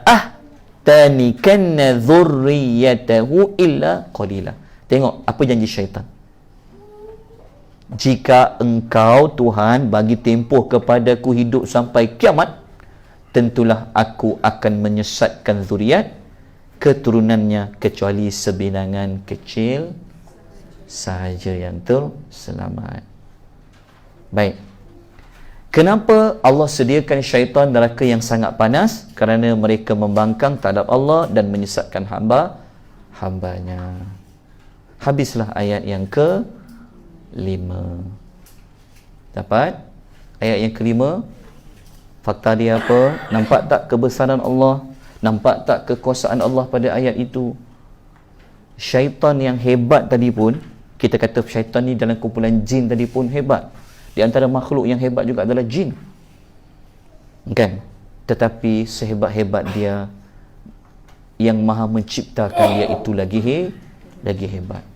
Speaker 1: ahtanikanna dhurriyyatahu illa qalila. Tengok apa janji syaitan. Jika engkau Tuhan bagi tempoh kepadaku hidup sampai kiamat, tentulah aku akan menyesatkan zuriat keturunannya kecuali sebilangan kecil sahaja yang terselamat. Baik. Kenapa Allah sediakan syaitan neraka yang sangat panas? Kerana mereka membangkang terhadap Allah dan menyesatkan hambanya. Habislah ayat yang ke-5. Dapat? Ayat yang ke-5. Fakta dia apa? Nampak tak kebesaran Allah? Nampak tak kekuasaan Allah pada ayat itu? Syaitan yang hebat tadi pun, kita kata syaitan ni dalam kumpulan jin tadi pun hebat. Di antara makhluk yang hebat juga adalah jin. Kan? Tetapi sehebat-hebat dia, yang maha menciptakan dia itu lagi hebat.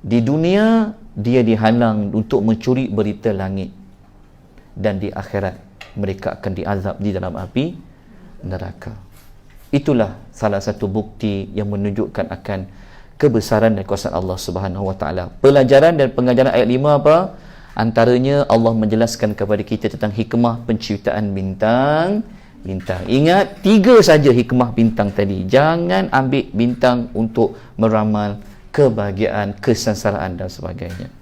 Speaker 1: Di dunia, dia dihalang untuk mencuri berita langit. Dan di akhirat, mereka akan diazab di dalam api neraka. Itulah salah satu bukti yang menunjukkan akan kebesaran dan kuasa Allah Subhanahu Wa Taala. Pelajaran dan pengajaran ayat 5 apa? Antaranya Allah menjelaskan kepada kita tentang hikmah penciptaan bintang. Ingat, 3 saja hikmah bintang tadi. Jangan ambil bintang untuk meramal kebahagiaan, kesengsaraan dan sebagainya.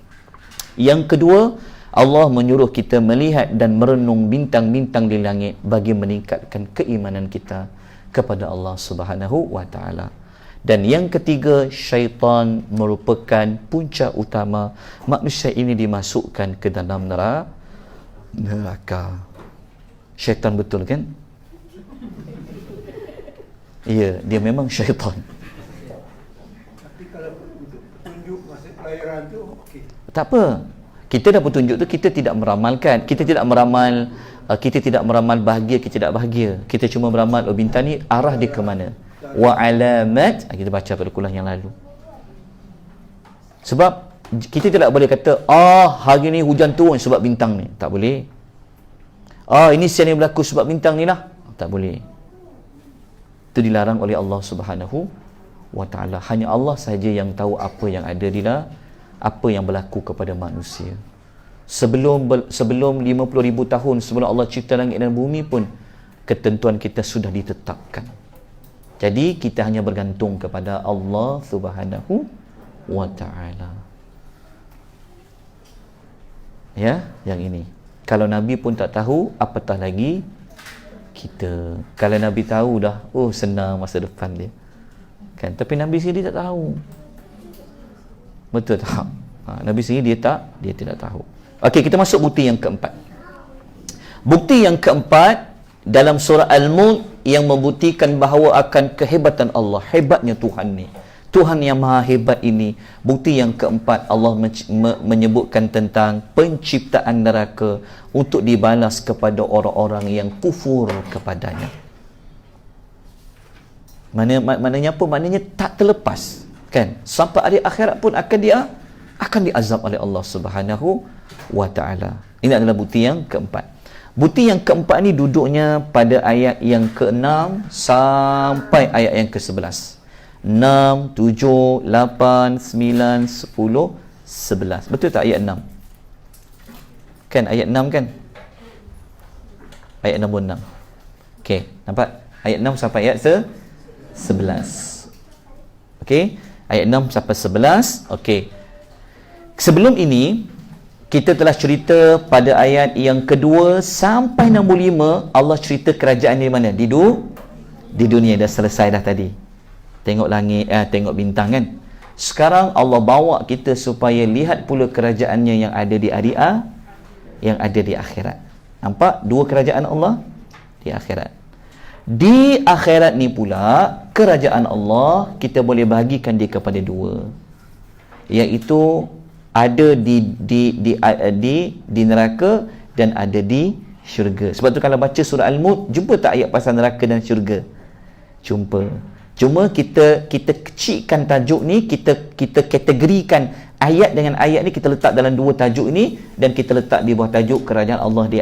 Speaker 1: Yang kedua, Allah menyuruh kita melihat dan merenung bintang-bintang di langit bagi meningkatkan keimanan kita kepada Allah Subhanahu Wa Taala. Dan yang ketiga, syaitan merupakan punca utama manusia ini dimasukkan ke dalam neraka. Syaitan betul kan? Ya, dia memang syaitan.
Speaker 2: Tapi kalau untuk petunjuk masa kelahiran tu okey.
Speaker 1: Tak apa. Kita dah petunjuk tu, kita tidak meramalkan. Kita tidak meramal bahagia, kita tidak bahagia. Kita cuma meramal bintang ni arah dia ke mana. Wa alamat, kita baca pada kuliah yang lalu. Sebab kita tidak boleh kata hari ni hujan turun sebab bintang ni. Tak boleh. Ini siang ni berlaku sebab bintang ni lah. Tak boleh. Itu dilarang oleh Allah Subhanahu Wa Taala. Hanya Allah sahaja yang tahu apa yang ada di dalam, apa yang berlaku kepada manusia. Sebelum 50,000 tahun sebelum Allah cipta langit dan bumi pun, ketentuan kita sudah ditetapkan. Jadi kita hanya bergantung kepada Allah Subhanahu Wa Taala. Ya, yang ini. Kalau Nabi pun tak tahu, apatah lagi kita. Kalau Nabi tahu dah, oh senang masa depan dia. Kan? Tapi Nabi sendiri tak tahu. Betul tak? Nabi sendiri dia tidak tahu. Okey, kita masuk bukti yang keempat. Bukti yang keempat dalam surah Al-Mulk yang membuktikan bahawa akan kehebatan Allah, hebatnya Tuhan ni. Tuhan yang maha hebat ini. Bukti yang keempat, Allah menyebutkan tentang penciptaan neraka untuk dibalas kepada orang-orang yang kufur kepadanya. Maknanya apa? Maknanya tak terlepas, kan? Sampai hari akhirat pun akan diazab oleh Allah Subhanahu wa taala. Ini adalah bukti yang keempat. Bukti yang keempat ni duduknya pada ayat yang ke-6 sampai ayat yang ke-11. 6, 7, 8, 9, 10, 11. Betul tak ayat 6? Kan ayat 6 kan? Ayat nombor 6. Okey, nampak? Ayat 6 sampai ayat 11. Okey, ayat 6 sampai 11. Okey. Sebelum ini kita telah cerita pada ayat yang kedua sampai nombor 5, Allah cerita kerajaan di mana? Di dunia. Dah selesai dah tadi. Tengok langit, tengok bintang kan. Sekarang Allah bawa kita supaya lihat pula kerajaannya yang ada di yang ada di akhirat. Nampak dua kerajaan Allah di akhirat. Di akhirat ni pula kerajaan Allah kita boleh bahagikan dia kepada dua, iaitu ada di neraka dan ada di syurga. Sebab tu kalau baca surah Al-Mulk, jumpa tak ayat pasal neraka dan syurga? Jumpa. Cuma kita kecilkan tajuk ni, kita kategorikan ayat dengan ayat ni, kita letak dalam dua tajuk ni dan kita letak di bawah tajuk kerajaan Allah di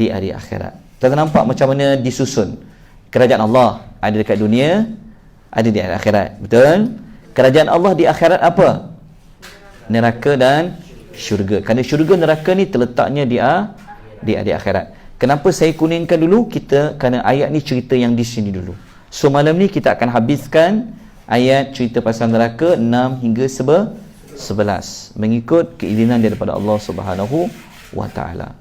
Speaker 1: hari akhirat. Kita nampak macam mana disusun. Kerajaan Allah ada dekat dunia, ada di akhirat. Betul? Kerajaan Allah di akhirat apa? Neraka dan syurga. Kerana syurga neraka ni terletaknya di hari akhirat. Kenapa saya kuningkan dulu? Kerana ayat ni cerita yang di sini dulu. So malam ni kita akan habiskan ayat cerita pasal neraka 6 hingga 11 mengikut keizinan daripada Allah Subhanahu wa taala.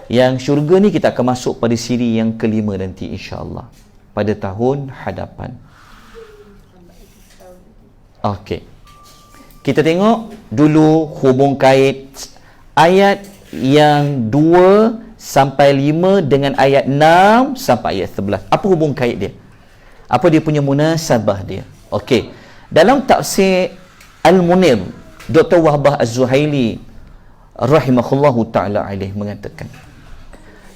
Speaker 1: Yang syurga ni kita akan masuk pada siri yang kelima nanti insya-Allah pada tahun hadapan. Okey. Kita tengok dulu hubung kait ayat yang 2 sampai 5 dengan ayat 6 sampai ayat 11. Apa hubung kait dia? Apa dia punya munasabah dia? Okey. Dalam tafsir Al-Munir, Dr. Wahbah Az-Zuhaili rahimahullahu ta'ala alaih mengatakan,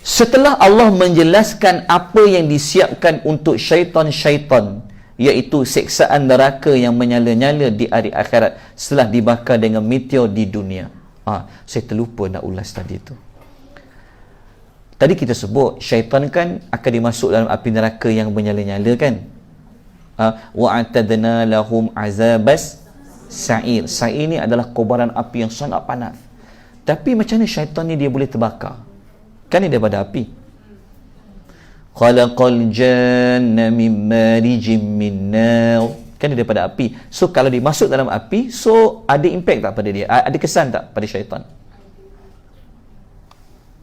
Speaker 1: setelah Allah menjelaskan apa yang disiapkan untuk syaitan-syaitan, iaitu siksaan neraka yang menyala-nyala di hari akhirat setelah dibakar dengan meteor di dunia. Saya terlupa nak ulas tadi tu. Tadi kita sebut syaitan kan akan dimasuk dalam api neraka yang menyala-nyala kan. Wa'atadna lahum azabas sa'ir. Sa'ir ni adalah kobaran api yang sangat panas. Tapi macam mana syaitan ni dia boleh terbakar? Kan dia daripada api. Khalaqal janna min marijim min nar. Kan dia daripada api. So kalau dia masuk dalam api, so ada impact tak pada dia? Ada kesan tak pada syaitan?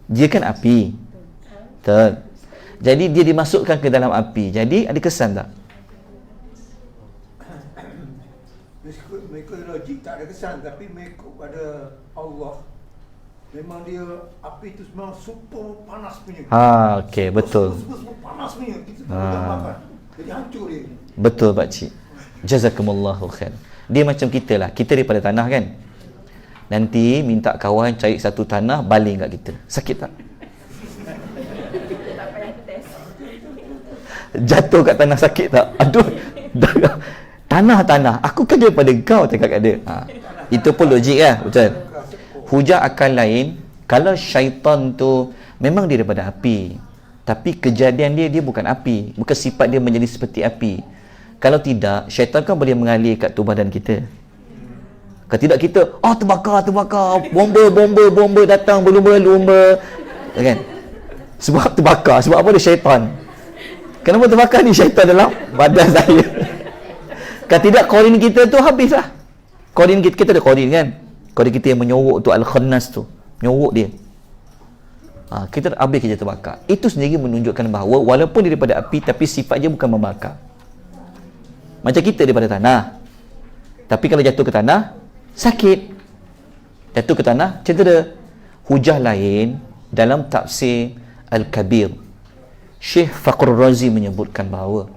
Speaker 1: Dia kan api. Betul. Jadi dia dimasukkan ke dalam api. Jadi ada kesan tak?
Speaker 2: Mengikut logik tak ada kesan, tapi mengikut pada Allah, memang dia api itu memang super panas punya.
Speaker 1: Okey, betul.
Speaker 2: Super panas punya. Kita tak boleh makan. Jadi hancur dia. Betul
Speaker 1: Pak Cik. Jazakumullahu khair. Dia macam kita lah. Kita daripada tanah kan. Nanti minta kawan cari satu tanah baling kat kita. Sakit tak? Jatuh kat tanah sakit tak? Aduh. Tanah. Aku kan daripada kau cakap kat dia. Itu pun logik lah. Betul. Hujah akal lain, kalau syaitan tu memang dia daripada api, tapi kejadian dia bukan api, bukan sifat dia menjadi seperti api. Kalau tidak, syaitan kan boleh mengalir kat tubuh badan kita. Kalau tidak kita, terbakar, bomba datang, berlumba-lumba, kan? Sebab terbakar, sebab apa? Dia syaitan. Kenapa terbakar ni? Syaitan dalam badan saya. Kalau tidak, korin kita tu habislah. Korin kita ada korin kan? Korin kita yang menyorok tu, al-khannas tu, menyorok dia. Kita habis kerja terbakar. Itu sendiri menunjukkan bahawa walaupun daripada api, tapi sifat dia bukan membakar. Macam kita daripada tanah, tapi kalau jatuh ke tanah sakit, jatuh ke tanah cedera. Hujah lain dalam tafsir Al-Kabir, Syekh Fakhrul Razi menyebutkan bahawa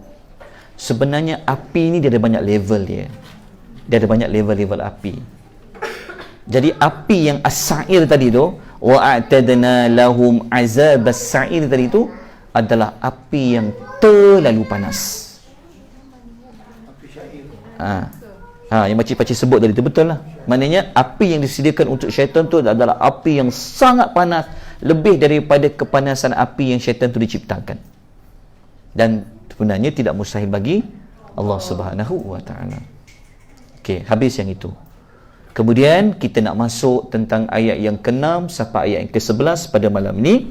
Speaker 1: sebenarnya api ni dia ada banyak level dia. Dia ada banyak level-level api. Jadi api yang as-sa'ir tadi tu, wa'atadna lahum azab as-sa'ir tadi tu adalah api yang terlalu panas.
Speaker 2: Api syair.
Speaker 1: Yang pakcik-pakcik sebut tadi tu betul lah. Maknanya api yang disediakan untuk syaitan tu adalah api yang sangat panas, lebih daripada kepanasan api yang syaitan tu diciptakan. Dan sebenarnya tidak mustahil bagi Allah Subhanahu wa taala. Okey, habis yang itu. Kemudian kita nak masuk tentang ayat yang ke-6 sampai ayat yang ke-11 pada malam ni.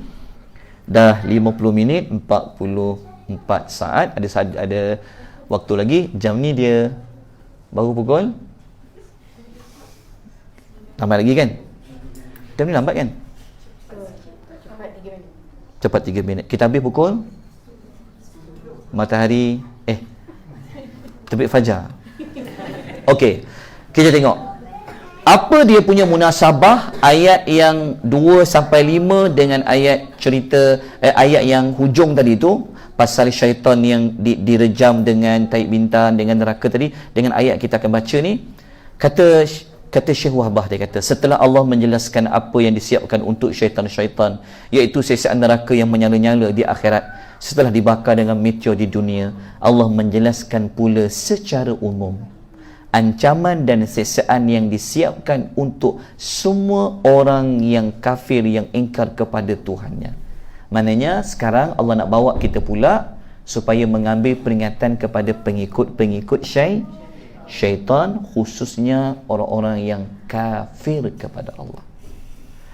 Speaker 1: Dah 50 minit 44 saat. Ada waktu lagi. Jam ni dia baru pukul lambat lagi kan? Jam ni lambat kan? Cepat 3 minit. Kita habis pukul matahari terbit fajar. Okey, kita tengok apa dia punya munasabah ayat yang 2 sampai 5 dengan ayat cerita ayat yang hujung tadi tu, pasal syaitan yang direjam dengan taib bintang, dengan neraka tadi, dengan ayat kita akan baca ni. Kata Syekh Wahbah, dia kata setelah Allah menjelaskan apa yang disiapkan untuk syaitan-syaitan, iaitu siksaan neraka yang menyala-nyala di akhirat setelah dibakar dengan meteor di dunia, Allah menjelaskan pula secara umum ancaman dan siksaan yang disiapkan untuk semua orang yang kafir, yang ingkar kepada Tuhannya. Maknanya sekarang Allah nak bawa kita pula supaya mengambil peringatan kepada pengikut-pengikut syaitan, khususnya orang-orang yang kafir kepada Allah.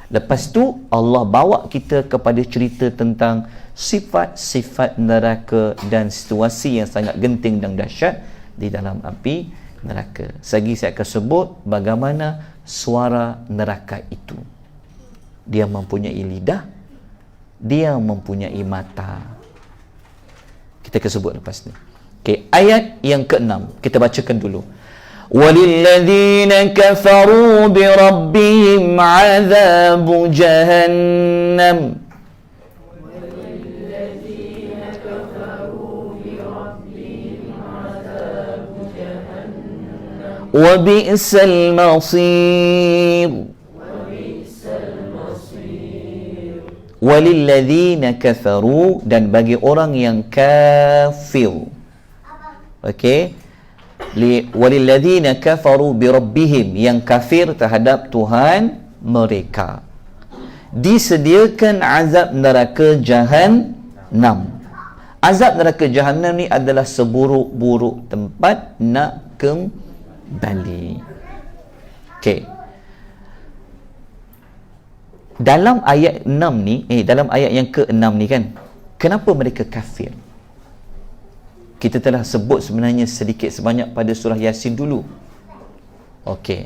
Speaker 1: Lepas tu Allah bawa kita kepada cerita tentang sifat-sifat neraka dan situasi yang sangat genting dan dahsyat di dalam api neraka. Lagi saya akan sebut bagaimana suara neraka itu. Dia mempunyai lidah, dia mempunyai mata. Kita akan sebut lepas ni. Okey, ayat yang ke-6 kita bacakan dulu. Walilladzina kafaru bi rabbihim 'adzabu jahannam. Wa bi'sal masir. Walilladzina kafaru, dan bagi orang yang kafir. Okey, walilladzina kafaru bi rabbihim, yang kafir terhadap Tuhan mereka, disediakan azab neraka jahannam. Azab neraka jahannam ni adalah seburuk-buruk tempat nak kembali. Okey, dalam ayat 6 ni, dalam ayat yang ke-6 ni kan, kenapa mereka kafir? Kita telah sebut sebenarnya sedikit sebanyak pada surah Yasin dulu. Okey,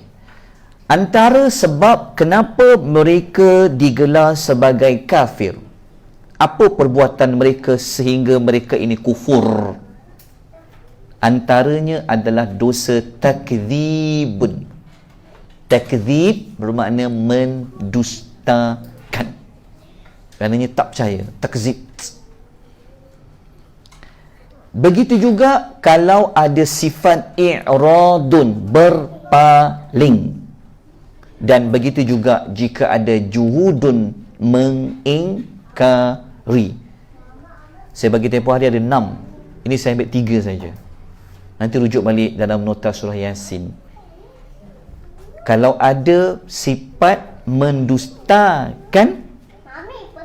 Speaker 1: antara sebab kenapa mereka digelar sebagai kafir, apa perbuatan mereka sehingga mereka ini kufur? Antaranya adalah dosa takdzibun. Takdzib bermakna mendustakan. Maknanya tak percaya, takzib. Begitu juga kalau ada sifat i'radun, berpaling. Dan begitu juga jika ada juhudun, mengingkari. Saya bagi tempoh hari ada 6. Ini saya ambil 3 saja. Nanti rujuk balik dalam nota surah Yasin. Kalau ada sifat mendustakan,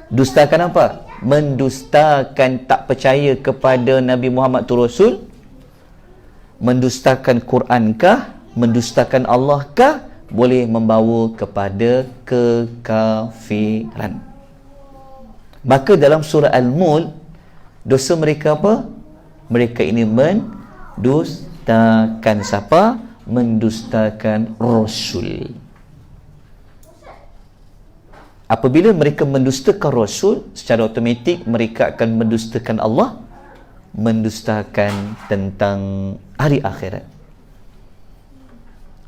Speaker 1: dustakan apa? Mendustakan, tak percaya kepada Nabi Muhammad tu Rasul, mendustakan Quran kah, mendustakan Allah kah, boleh membawa kepada kekafiran. Maka dalam surah Al-Mulk, dosa mereka apa? Mereka ini mendustakan siapa? Mendustakan Rasul. Apabila mereka mendustakan Rasul, secara automatik mereka akan mendustakan Allah, mendustakan tentang hari akhirat.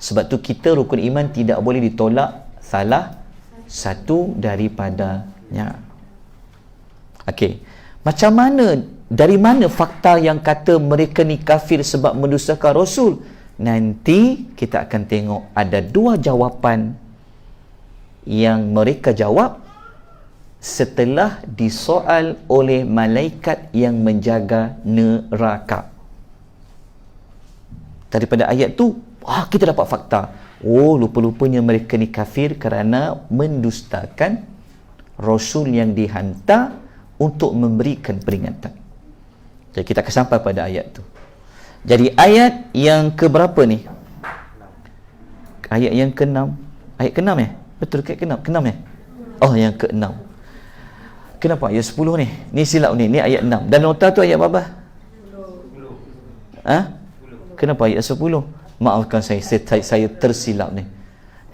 Speaker 1: Sebab tu kita rukun iman tidak boleh ditolak salah satu daripadanya. Okey. Macam mana, dari mana fakta yang kata mereka ni kafir sebab mendustakan Rasul? Nanti kita akan tengok ada dua jawapan yang mereka jawab setelah disoal oleh malaikat yang menjaga neraka. Daripada ayat tu, kita dapat fakta. Lupa-lupanya mereka ni kafir kerana mendustakan Rasul yang dihantar untuk memberikan peringatan. Jadi kita akan sampai pada ayat tu. Jadi ayat yang keberapa ni? Ayat yang ke-6. Ayat ke-6 ya? Betul ke ke-6? Ke-6 ya? Oh, yang ke-6. Kenapa ayat 10 ni? Ni silap ni. Ni ayat 6. Dan nota tu ayat berapa? 10. Kenapa ayat 10? Maafkan saya tersilap ni.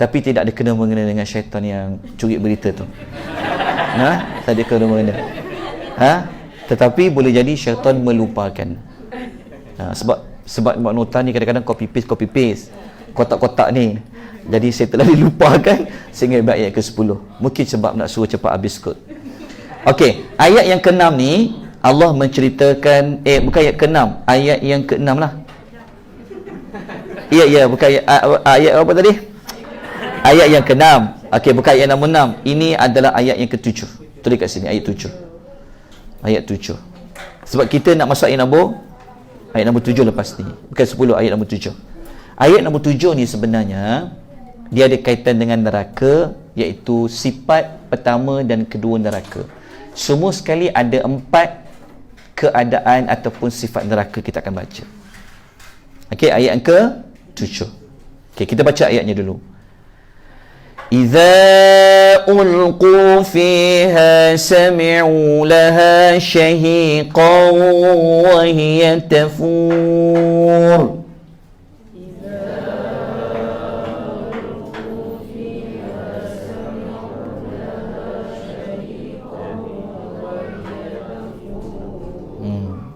Speaker 1: Tapi tidak ada kena-mengena dengan syaitan yang curi berita tu. Tak ada kena-mengena. Tetapi boleh jadi syaitan melupakan. Sebab buat nota ni kadang-kadang copy paste. Kotak-kotak ni. Jadi saya telah dilupakan sehingga ayat ke-10. Mungkin sebab nak suruh cepat habis kot. Okey, ayat yang ke-6 ni Allah menceritakan bukan ayat ke-6, ayat yang ke-6 lah. Ya, bukan ayat apa tadi? Ayat yang ke-6. Okey, bukan ayat nombor 6. Ini adalah ayat yang ke-7. Tulis kat sini ayat 7. Ayat 7. Sebab kita nak masuk ayat nombor 7 lepas ni. Bukan 10, ayat nombor 7. Ayat nombor 7 ni sebenarnya dia ada kaitan dengan neraka, iaitu sifat pertama dan kedua neraka. Semua sekali ada 4 keadaan ataupun sifat neraka kita akan baca. Okey, ayat yang ke-7. Okey, kita baca ayatnya dulu. Idza ulqu fiha sami'u laha shahiqan wa hiya tafur.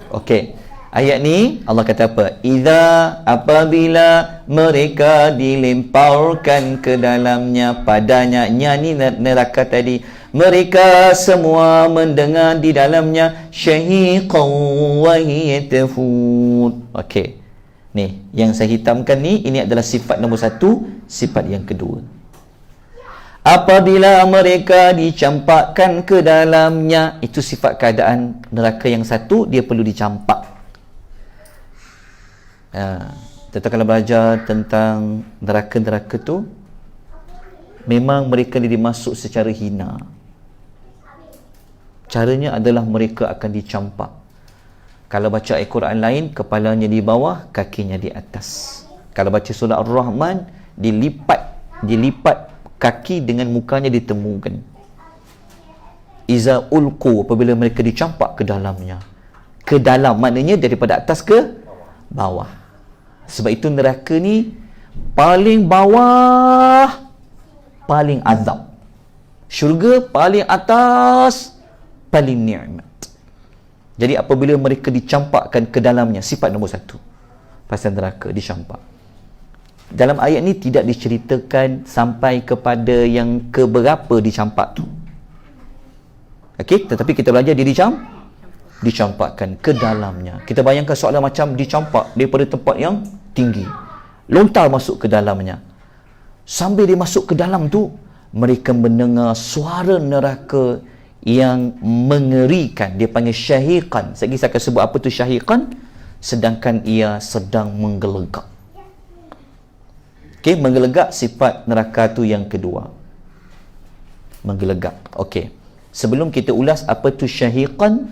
Speaker 1: Okey. Ayat ni Allah kata apa? Idza, apabila mereka dilemparkan ke dalamnya, padanya, ni neraka tadi, mereka semua mendengar di dalamnya syahiqan wa hiya tafur. Okey. Ni yang saya hitamkan ni, ini adalah sifat nombor 1, sifat yang kedua. Apabila mereka dicampakkan ke dalamnya, itu sifat keadaan neraka yang satu, dia perlu dicampak. Kita kalau belajar tentang neraka-neraka tu, memang mereka dimasuk secara hina. Caranya adalah mereka akan dicampak. Kalau baca Al-Quran lain, kepalanya di bawah, kakinya di atas. Kalau baca surah Ar-Rahman, dilipat kaki dengan mukanya ditemukan. Iza ulqu, apabila mereka dicampak ke dalamnya. Ke dalam maknanya daripada atas ke bawah. Sebab itu neraka ni paling bawah, paling azab. Syurga paling atas, paling nikmat. Jadi apabila mereka dicampakkan ke dalamnya, sifat nombor 1 pasal neraka dicampak. Dalam ayat ni tidak diceritakan sampai kepada yang keberapa dicampak tu. Okey, tetapi kita belajar dia dicampakkan ke dalamnya. Kita bayangkan soalan macam dicampak daripada tempat yang tinggi, lontar masuk ke dalamnya. Sambil dia masuk ke dalam tu, mereka mendengar suara neraka yang mengerikan. Dia panggil syahiqan. Saya akan sebut apa tu syahiqan, sedangkan ia sedang menggelegak. Okey, menggelegak sifat neraka tu yang kedua. Menggelegak. Okey. Sebelum kita ulas apa tu syahiqan,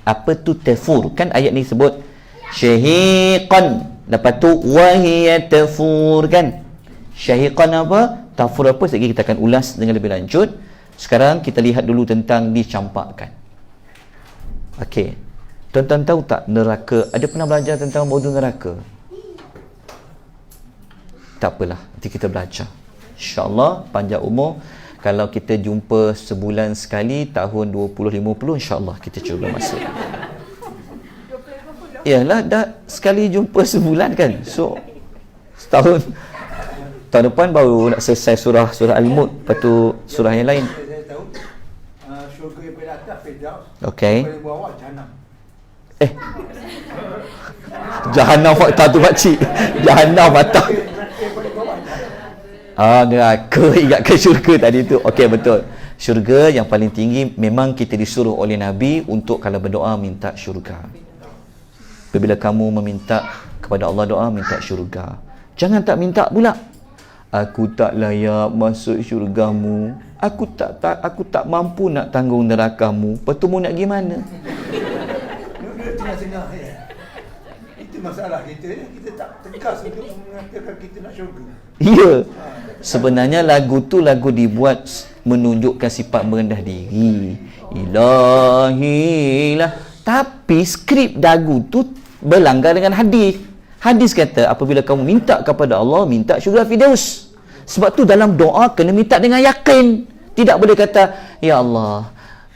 Speaker 1: apa tu tafur, kan ayat ni sebut syahiqan, lepas tu wahiya tafur, kan? Syahiqan apa? Tafur apa? Sekejap kita akan ulas dengan lebih lanjut. Sekarang kita lihat dulu tentang dicampakkan. Okey. Tuan-tuan tahu tak neraka? Ada pernah belajar tentang modul neraka? Tak apalah, nanti kita belajar. InsyaAllah panjang umur. Kalau kita jumpa sebulan sekali tahun 2050, insya-Allah kita cuba masuk. Yalah, dah sekali jumpa sebulan kan. So setahun, tahun depan baru nak selesai surah Al-Mulk, lepas tu surah yang lain.
Speaker 2: Saya tahu syurga yang paling atas Firdaus,
Speaker 1: Okey.
Speaker 2: paling bawah Jahannam.
Speaker 1: Jahannam fakta tu makcik. Jahannam fakta. Neraka ingatkan syurga tadi tu. Okey, betul. Syurga yang paling tinggi memang kita disuruh oleh Nabi untuk kalau berdoa minta syurga. Apabila kamu meminta kepada Allah doa, minta syurga. Jangan tak minta pula. Aku tak layak masuk syurgamu. Aku tak mampu nak tanggung nerakamu. Lepas tu mau nak gimana?
Speaker 2: Dia tengah-tengah ya. Itu masalah kita. Kita tak tegas untuk mengatakan kita nak syurga.
Speaker 1: Ya. Sebenarnya lagu tu lagu dibuat menunjukkan sifat merendah diri. Ilahilah. Tapi skrip lagu tu berlanggar dengan hadis. Hadis kata apabila kamu minta kepada Allah, minta syurga Firdaus. Sebab tu dalam doa kena minta dengan yakin. Tidak boleh kata, ya Allah,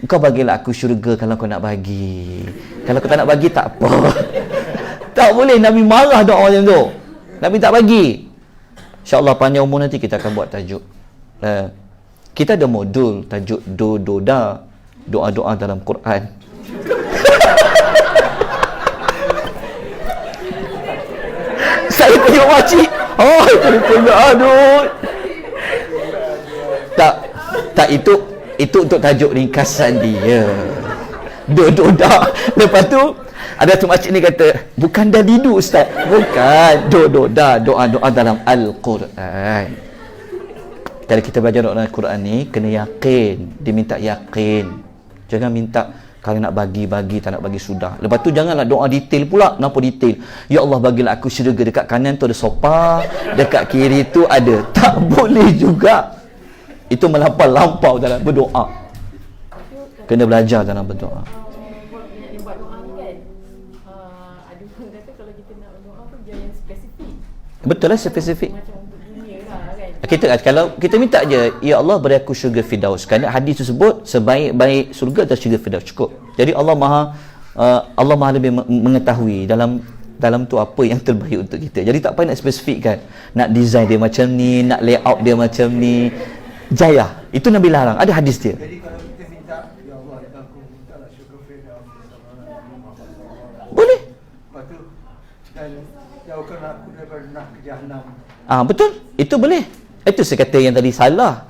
Speaker 1: kau bagilah aku syurga kalau kau nak bagi. Kalau kau tak nak bagi, tak apa. Tak boleh. Nabi marah doa macam tu. Nabi tak bagi. InsyaAllah panjang umur nanti kita akan buat tajuk. Kita ada modul tajuk doa dalam Quran. Saya tengok makcik. Aduh. Tak itu untuk tajuk ringkasan dia. Doa. Lepas tu ada tu makcik ni kata, bukan dah didu ustaz. Bukan. Doa dalam Al-Quran. Kalau kita belajar doa Al-Quran ni kena yakin. Dia minta yakin. Jangan minta kalau nak bagi, tak nak bagi sudah. Lepas tu janganlah doa detail pula. Kenapa detail? Ya Allah bagilah aku syurga. Dekat kanan tu ada sopa, dekat kiri tu ada. Tak boleh juga. Itu melampau dalam berdoa. Kena belajar dalam berdoa.
Speaker 3: Buat doa ni kan, ada orang kata kalau kita nak berdoa tu dia yang spesifik.
Speaker 1: Betul lah, spesifik.
Speaker 3: Macam untuk dunia lah kan.
Speaker 1: Kalau kita minta je, ya Allah beri aku syurga Firdaus. Kerana hadis tersebut sebaik-baik syurga adalah syurga Firdaus, cukup. Jadi Allah Maha lebih mengetahui dalam tu apa yang terbaik untuk kita. Jadi tak payah nak spesifikkan. Nak design dia macam ni, nak layout dia macam ni. Jaya. Itu Nabi larang. Ada hadis dia.
Speaker 2: Jadi kalau kita minta, ya Allah, aku minta lah syurga Firdaus bersama Nabi Muhammad SAW.
Speaker 1: Boleh.
Speaker 2: Lepas tu, dan jauhkan aku daripada neraka Jahannam.
Speaker 1: Betul. Itu boleh. Itu saya kata yang tadi salah.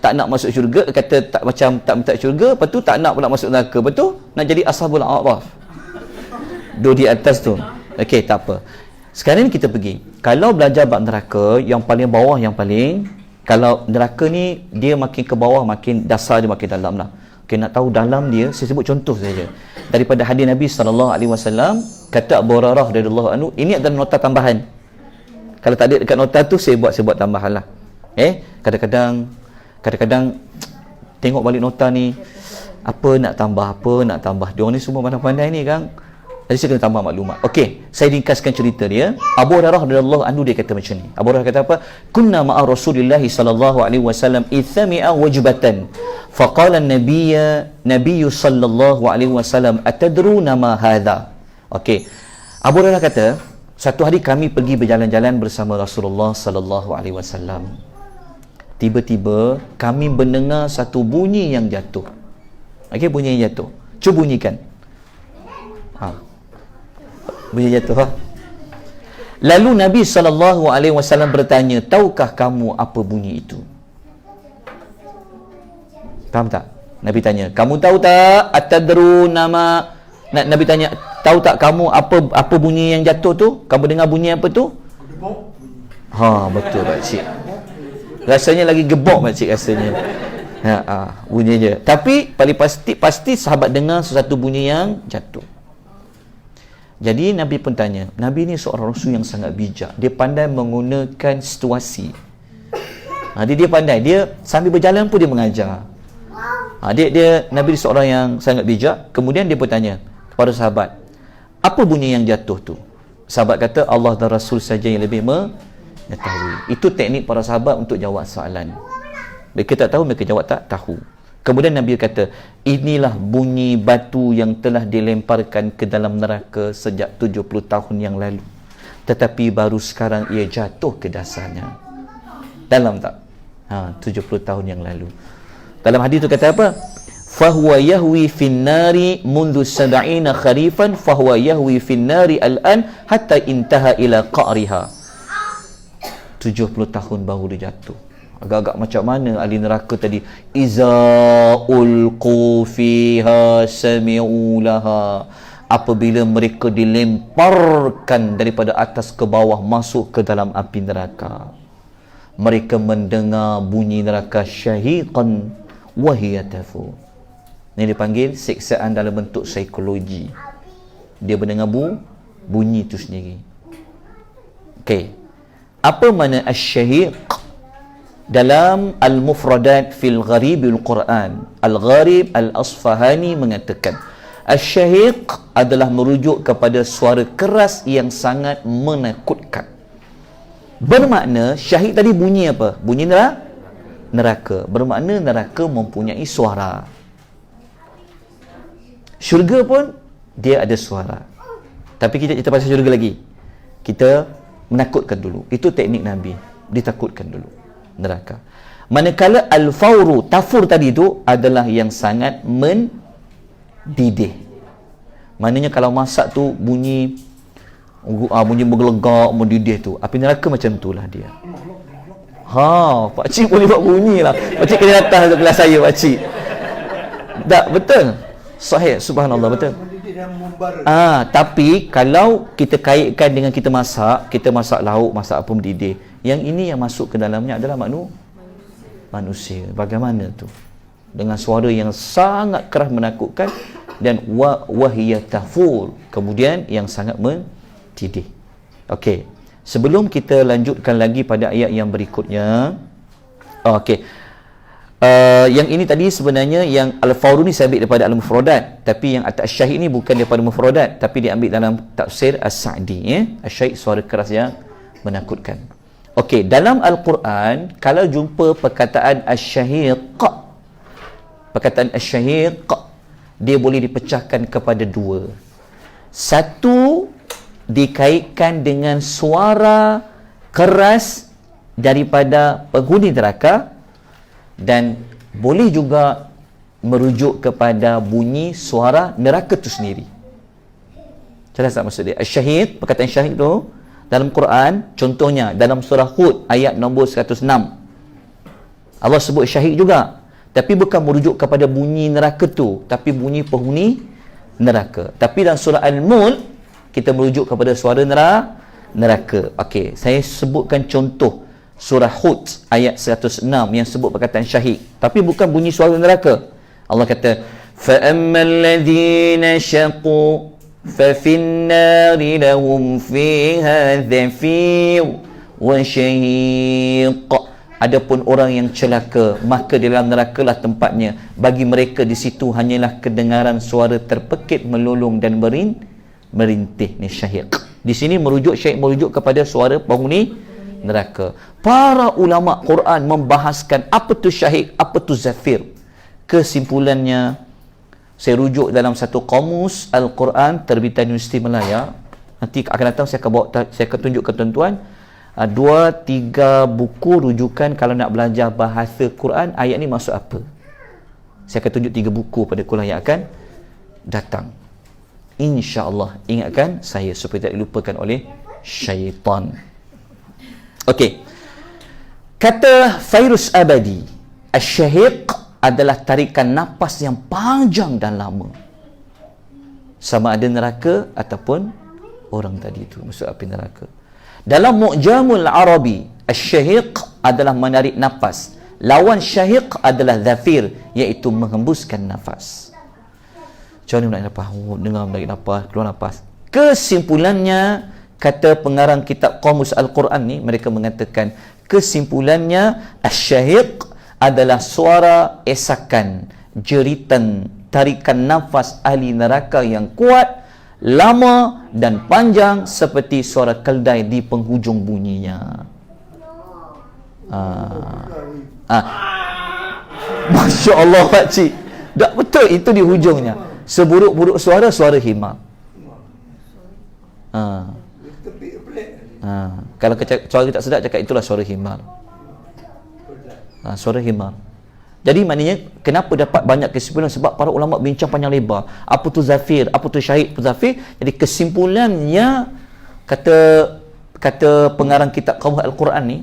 Speaker 1: Tak nak masuk syurga, kata tak macam tak minta syurga, lepas tu tak nak pula masuk neraka. Betul? Nak jadi ashabul a'raf. Duduk di atas tu. Okey, tak apa. Sekarang ni kita pergi. Kalau belajar bab neraka, yang paling bawah kalau neraka ni dia makin ke bawah, makin dasar dia makin dalam lah. Okay, nak tahu dalam dia, saya sebut contoh saja. Daripada hadis Nabi SAW, kata Abu Hurairah radhiyallahu anhu, ini adalah nota tambahan. Kalau tak ada dekat nota tu, saya buat tambahan lah. Kadang-kadang tengok balik nota ni, apa nak tambah. Diorang ni semua pandai-pandai ni kan. Jadi saya kena tambah maklumat. Okey, saya ringkaskan cerita dia. Abu Hurairah radhiyallahu anhu dia kata macam ni. Abu Hurairah kata apa? Kunna ma'a Rasulillah sallallahu alaihi wasallam ithami'a wajbatan. Faqala an-nabiy sallallahu alaihi wasallam atadruna ma hadha? Okey. Abu Hurairah kata, satu hari kami pergi berjalan-jalan bersama Rasulullah sallallahu alaihi wasallam. Tiba-tiba kami mendengar satu bunyi yang jatuh. Okey, bunyi yang jatuh. Cuba bunyikan. Bunyi jatuh. Lalu Nabi SAW bertanya, tahukah kamu apa bunyi itu? Faham tak? Nabi tanya, kamu tahu tak? Atadru nama. Nabi tanya, tahu tak kamu apa bunyi yang jatuh tu? Kamu dengar bunyi apa tu? Betul pakcik. Rasanya lagi gebok pakcik rasanya. Bunyi je. Tapi paling pasti sahabat dengar sesuatu bunyi yang jatuh. Jadi Nabi pun tanya. Nabi ni seorang rasul yang sangat bijak. Dia pandai menggunakan situasi. Dia pandai. Dia sambil berjalan pun dia mengajar. Nabi seorang yang sangat bijak. Kemudian dia bertanya kepada sahabat, apa bunyi yang jatuh tu? Sahabat kata, Allah dan Rasul saja yang lebih mengetahui. Itu teknik para sahabat untuk jawab soalan. Mereka tak tahu, mereka jawab tak tahu. Kemudian Nabi kata, inilah bunyi batu yang telah dilemparkan ke dalam neraka sejak 70 tahun yang lalu, tetapi baru sekarang ia jatuh ke dasarnya. Dalam tak? 70 tahun yang lalu. Dalam hadis itu kata apa? Fahuwa yahwi fin nari mundu sab'ina kharifan fahuwa yahwi fin nari al-an hatta intaha ila qa'riha. 70 tahun baru dia jatuh. Agak-agak macam mana ahli neraka tadi? Iza ulqu fiha sami'u laha. Apabila mereka dilemparkan daripada atas ke bawah masuk ke dalam api neraka, mereka mendengar bunyi neraka syahiqan wa hiya tafur. Ini dipanggil siksaan dalam bentuk psikologi. Dia mendengar bunyi itu sendiri. Okey. Apa makna asy-syahiq? Dalam Al-Mufradat fil Gharibil Quran, Al-Gharib Al-Asfahani mengatakan asy-syahiq adalah merujuk kepada suara keras yang sangat menakutkan. Bermakna syahid tadi bunyi apa? Bunyi neraka. Bermakna neraka mempunyai suara. Syurga pun dia ada suara. Tapi kita pasal syurga lagi. Kita menakutkan dulu. Itu teknik Nabi. Ditakutkan dulu neraka. Manakala al-fawru, tafur tadi itu adalah yang sangat mendidih. Maknanya kalau masak tu bunyi bergelegak, mendidih tu. Api neraka macam itulah dia. Pak cik boleh buat bunyi lah. Pak cik kena datang ke kelas saya, Pak cik. Tak, betul. Sahih, subhanallah, betul. Tapi kalau kita kaitkan dengan kita masak lauk, masak apa mendidih, yang ini yang masuk ke dalamnya adalah manusia. Bagaimana tu? Dengan suara yang sangat keras menakutkan dan wahiyat tafur, kemudian yang sangat mendidih. Okey. Sebelum kita lanjutkan lagi pada ayat yang berikutnya. Okey. Yang ini tadi sebenarnya yang Al-Fawru ni saya ambil daripada Al-Mufradat, tapi yang At-Syahid ni bukan daripada Mufradat, tapi diambil dalam tafsir As-Sa'di, Asy-Syahid, suara keras yang menakutkan. Okey, dalam Al-Quran kalau jumpa perkataan Asy-Syahiq, perkataan Asy-Syahiq dia boleh dipecahkan kepada dua. Satu, dikaitkan dengan suara keras daripada penghuni neraka, dan boleh juga merujuk kepada bunyi suara neraka itu sendiri. Jelas tak maksud dia? Asy-Syahid, perkataan syahid tu dalam Quran, contohnya dalam surah Hud ayat nombor 106, Allah sebut syahid juga, tapi bukan merujuk kepada bunyi neraka tu, tapi bunyi penghuni neraka. Tapi dalam surah Al-Mulk kita merujuk kepada suara neraka. Okey, saya sebutkan contoh surah Hud ayat 106 yang sebut perkataan syahid, tapi bukan bunyi suara neraka. Allah kata, fa ammal ladzina syaqu fa fin nari lahum fiha dhafir wa syahiq. Adapun orang yang celaka, maka di dalam nerakalah tempatnya. Bagi mereka di situ hanyalah kedengaran suara terpekik, melulung dan merintih. Ni syahiq. Di sini merujuk syahid merujuk kepada suara penghuni neraka. Para ulama Quran membahaskan apa tu syahid, apa tu zafir. Kesimpulannya, saya rujuk dalam satu kamus Al-Quran terbitan Universiti Malaya. Nanti akan datang saya akan tunjuk ke tuan-tuan 2-3 buku rujukan kalau nak belajar bahasa Quran, ayat ni maksud apa. Saya akan tunjuk 3 buku pada kuliah yang akan datang. InsyaAllah, ingatkan saya supaya tidak dilupakan oleh syaitan. Okey. Kata Fairuz Abadi, asy-syahiq adalah tarikan nafas yang panjang dan lama. Sama ada neraka ataupun orang tadi itu, maksud api neraka. Dalam Mu'jamul Arabi, asy-syahiq adalah menarik nafas. Lawan syahiq adalah zafir, iaitu menghembuskan nafas. Macam mana nak nafas? Dengar menarik nafas, keluar nafas. Kesimpulannya, kata pengarang kitab Qamus Al-Quran ni, mereka mengatakan kesimpulannya asy-syahiq adalah suara esakan, jeritan, tarikan nafas ahli neraka yang kuat, lama dan panjang seperti suara keldai di penghujung bunyinya. Masya Allah pakcik. Tak betul, itu di hujungnya. Seburuk-buruk suara, suara himar.
Speaker 2: Tepi pelik.
Speaker 1: Kalau suara tak sedap cakap itulah suara himar. Suara himar. Jadi maknanya kenapa dapat banyak kesimpulan, sebab para ulama bincang panjang lebar. Apa tu zafir, apa tu syahid, apa tu zafir. Jadi kesimpulannya kata pengarang kitab Qawah Al-Quran ni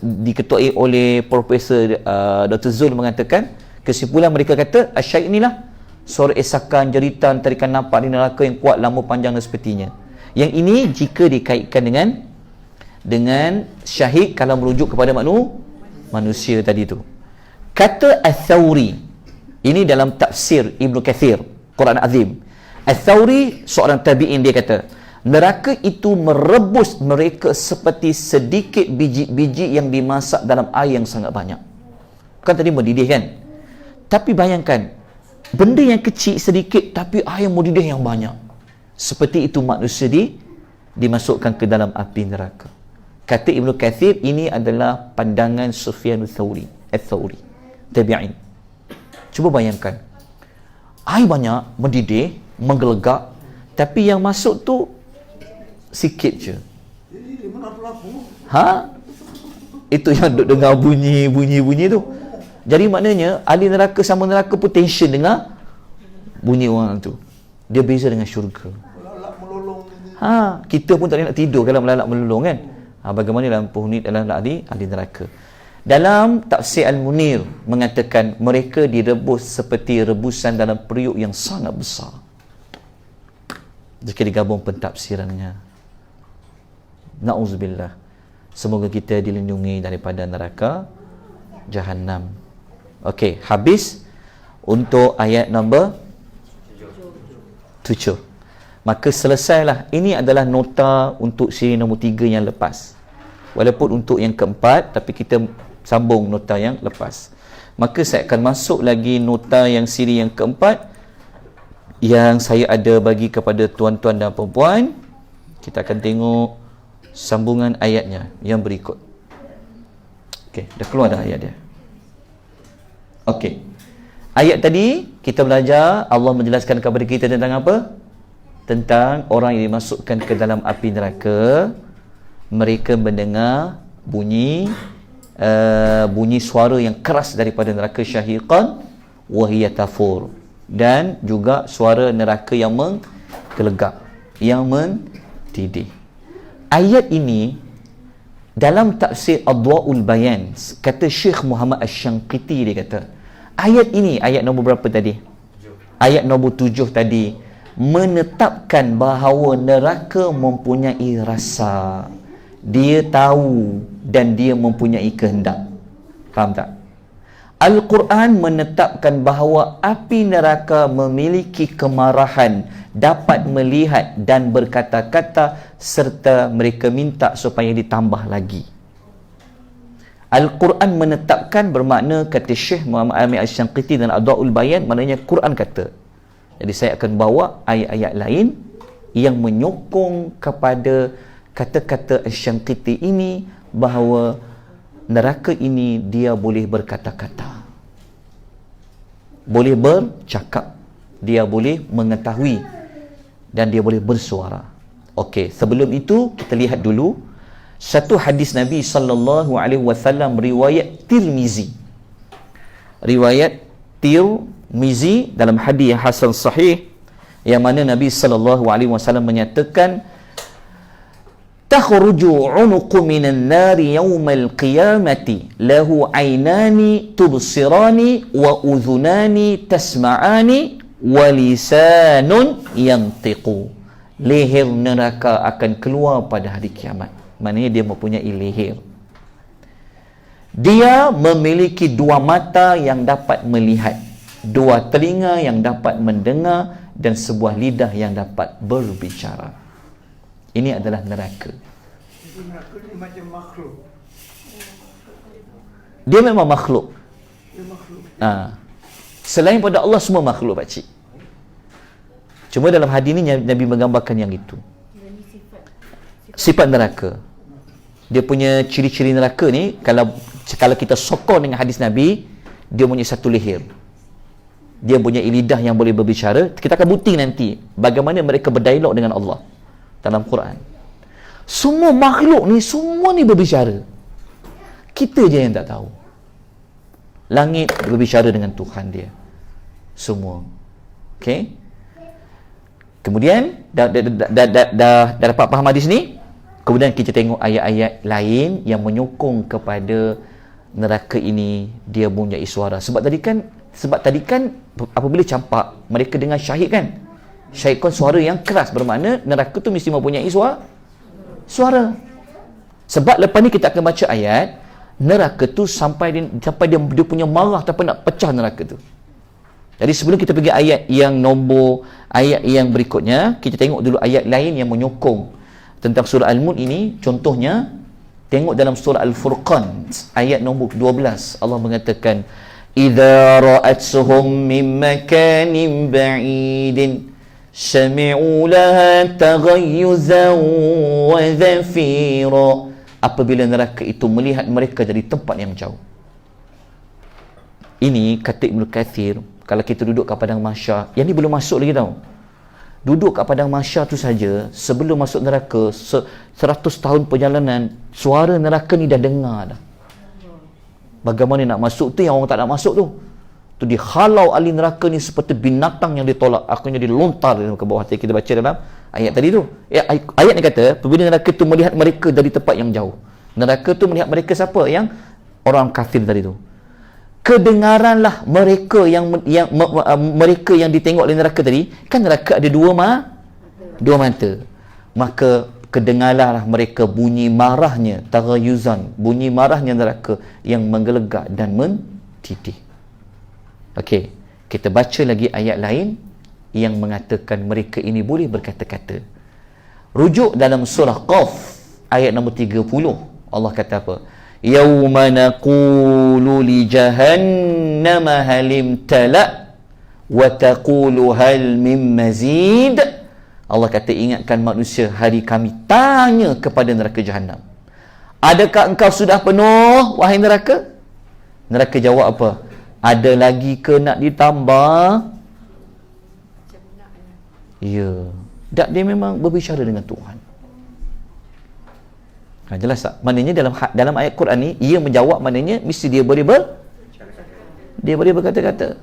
Speaker 1: diketuai oleh Profesor Dr. Zul mengatakan, kesimpulan mereka kata asyahid inilah suara esakan, jeritan, tarikan nafas di neraka yang kuat, lama, panjang dan sepertinya. Yang ini jika dikaitkan dengan syahid kalau merujuk kepada manusia tadi tu. Kata Al-Thawri, ini dalam tafsir Ibn Kathir, Quran Azim. Al-Thawri seorang tabi'in, dia kata neraka itu merebus mereka seperti sedikit biji-biji yang dimasak dalam air yang sangat banyak. Kan tadi mendidih kan? Tapi bayangkan, benda yang kecil sedikit tapi air mendidih yang banyak. Seperti itu manusia dimasukkan ke dalam api neraka. Kata Ibn Kathir, ini adalah pandangan Sufyan Al-Thawri, tabi'in. Cuba bayangkan, air banyak, mendidih, menggelegak, tapi yang masuk tu sikit je.
Speaker 2: Jadi mana pelaku?
Speaker 1: Itu yang duk dengar bunyi tu. Jadi maknanya ahli neraka sama neraka pun tension dengar bunyi orang tu. Dia beza dengan syurga.
Speaker 2: Melalak melolong.
Speaker 1: Kita pun tak nak tidur kalau melalak melolong kan. Bagaimana dalam penghuni dalam ahli neraka. Dalam tafsir Al-Munir mengatakan mereka direbus seperti rebusan dalam periuk yang sangat besar. Jika digabung pentafsirannya, na'udzubillah, semoga kita dilindungi daripada neraka Jahannam. Okey, habis untuk ayat nombor 7. Maka selesailah. Ini adalah nota untuk siri nombor 3 yang lepas. Walaupun untuk yang keempat, tapi kita sambung nota yang lepas. Maka saya akan masuk lagi nota yang siri yang keempat, yang saya ada bagi kepada tuan-tuan dan puan-puan. Kita akan tengok sambungan ayatnya yang berikut. Okey, dah keluar dah ayat dia. Okey. Ayat tadi kita belajar, Allah menjelaskan kepada kita tentang apa? Tentang orang yang dimasukkan ke dalam api neraka. Mereka mendengar bunyi suara yang keras daripada neraka, syahiqan wa hiya tafur, dan juga suara neraka yang menggelegak, yang mendidih. Ayat ini dalam tafsir Adwa'ul Bayan, kata Syekh Muhammad Asy-Syanqiti, dia kata ayat ini, ayat nombor berapa tadi? Ayat nombor 7 tadi menetapkan bahawa neraka mempunyai rasa. Dia tahu dan dia mempunyai kehendak. Faham tak? Al-Quran menetapkan bahawa api neraka memiliki kemarahan, dapat melihat dan berkata-kata, serta mereka minta supaya ditambah lagi. Al-Quran menetapkan bermakna, kata Syekh Muhammad Amin Asy-Syanqiti dan Adwa'ul Bayan, maknanya Quran kata. Jadi saya akan bawa ayat-ayat lain yang menyokong kepada kata-kata Asy-Syanqiti ini, bahawa neraka ini dia boleh berkata-kata, boleh bercakap, dia boleh mengetahui, dan dia boleh bersuara. Okey, sebelum itu kita lihat dulu satu hadis Nabi sallallahu alaihi wasallam, riwayat Tirmizi. Riwayat Tirmizi dalam hadis yang hasan sahih, yang mana Nabi sallallahu alaihi wasallam menyatakan, takhruju 'unuqu minan nari yawmal qiyamati lahu 'ainani tubsirani wa udhunani tasma'ani wa lisanun yantiqu. Leher neraka akan keluar pada hari kiamat. Maknanya dia mempunyai leher. Dia memiliki dua mata yang dapat melihat, dua telinga yang dapat mendengar, dan sebuah lidah yang dapat berbicara. Ini adalah neraka.
Speaker 2: Itu neraka ni macam makhluk.
Speaker 1: Dia memang makhluk.
Speaker 2: Dia makhluk.
Speaker 1: Selain pada Allah, semua makhluk, pakcik. Cuma dalam hadis ni Nabi menggambarkan yang itu. Sifat neraka. Dia punya ciri-ciri neraka ni, kalau kita sokong dengan hadis Nabi, dia punya satu leher. Dia punya lidah yang boleh berbicara. Kita akan bukti nanti bagaimana mereka berdialog dengan Allah dalam Quran. Semua makhluk ni, semua ni berbicara. Kita je yang tak tahu. Langit berbicara dengan Tuhan dia. Semua. Okey? Kemudian dah dapat faham hadis ni. Kemudian kita tengok ayat-ayat lain yang menyokong kepada neraka ini dia mempunyai suara. Sebab tadi kan apabila campak mereka dengar syahid kan, syahid kan suara yang keras, bermakna neraka tu mesti mempunyai suara. Sebab lepas ni kita akan baca ayat neraka tu sampai dia punya marah sampai nak pecah neraka tu. Jadi sebelum kita pergi ayat yang berikutnya, kita tengok dulu ayat lain yang menyokong tentang surah Al-Mulk ini. Contohnya tengok dalam surah Al-Furqan ayat nombor 12. Allah mengatakan idza ra'atsuhum min makanin ba'idin sami'u laha taghayyuzan wa zafira. Apabila neraka itu melihat mereka dari tempat yang jauh. Ini kata Ibnu Katsir, kalau kita duduk kat padang mahsyar, yang ni belum masuk lagi tau. Duduk kat padang mahsyar tu saja, sebelum masuk neraka 100 tahun perjalanan, suara neraka ni dah dengar dah. Bagaimana nak masuk tu yang orang tak nak masuk tu. Tu dihalau ahli neraka ni seperti binatang yang ditolak, akhirnya dilontar ke bawah. Kita baca dalam ayat tadi tu. Ayat ni kata, apabila neraka tu melihat mereka dari tempat yang jauh. Neraka tu melihat mereka siapa? Yang orang kafir tadi tu. Kedengaranlah mereka mereka yang ditengok oleh neraka tadi, kan neraka ada dua mata. Maka kedengarlah mereka bunyi marahnya, taghayyuzan, bunyi marahnya neraka yang menggelegak dan mendidih. Okey, kita baca lagi ayat lain yang mengatakan mereka ini boleh berkata-kata. Rujuk dalam surah Qaf ayat nombor 30. Allah kata apa? Yauma naqulu li jahannama halim tala wa taqulu hal min mazid. Allah kata, ingatkan manusia, hari kami tanya kepada neraka Jahannam, adakah engkau sudah penuh wahai neraka? Neraka jawab apa? Ada lagi ke nak ditambah? Ya. Tak, dia memang berbicara dengan Tuhan. Jelas tak? Maknanya dalam ayat Quran ni, ia menjawab, maknanya mesti dia boleh berkata-kata.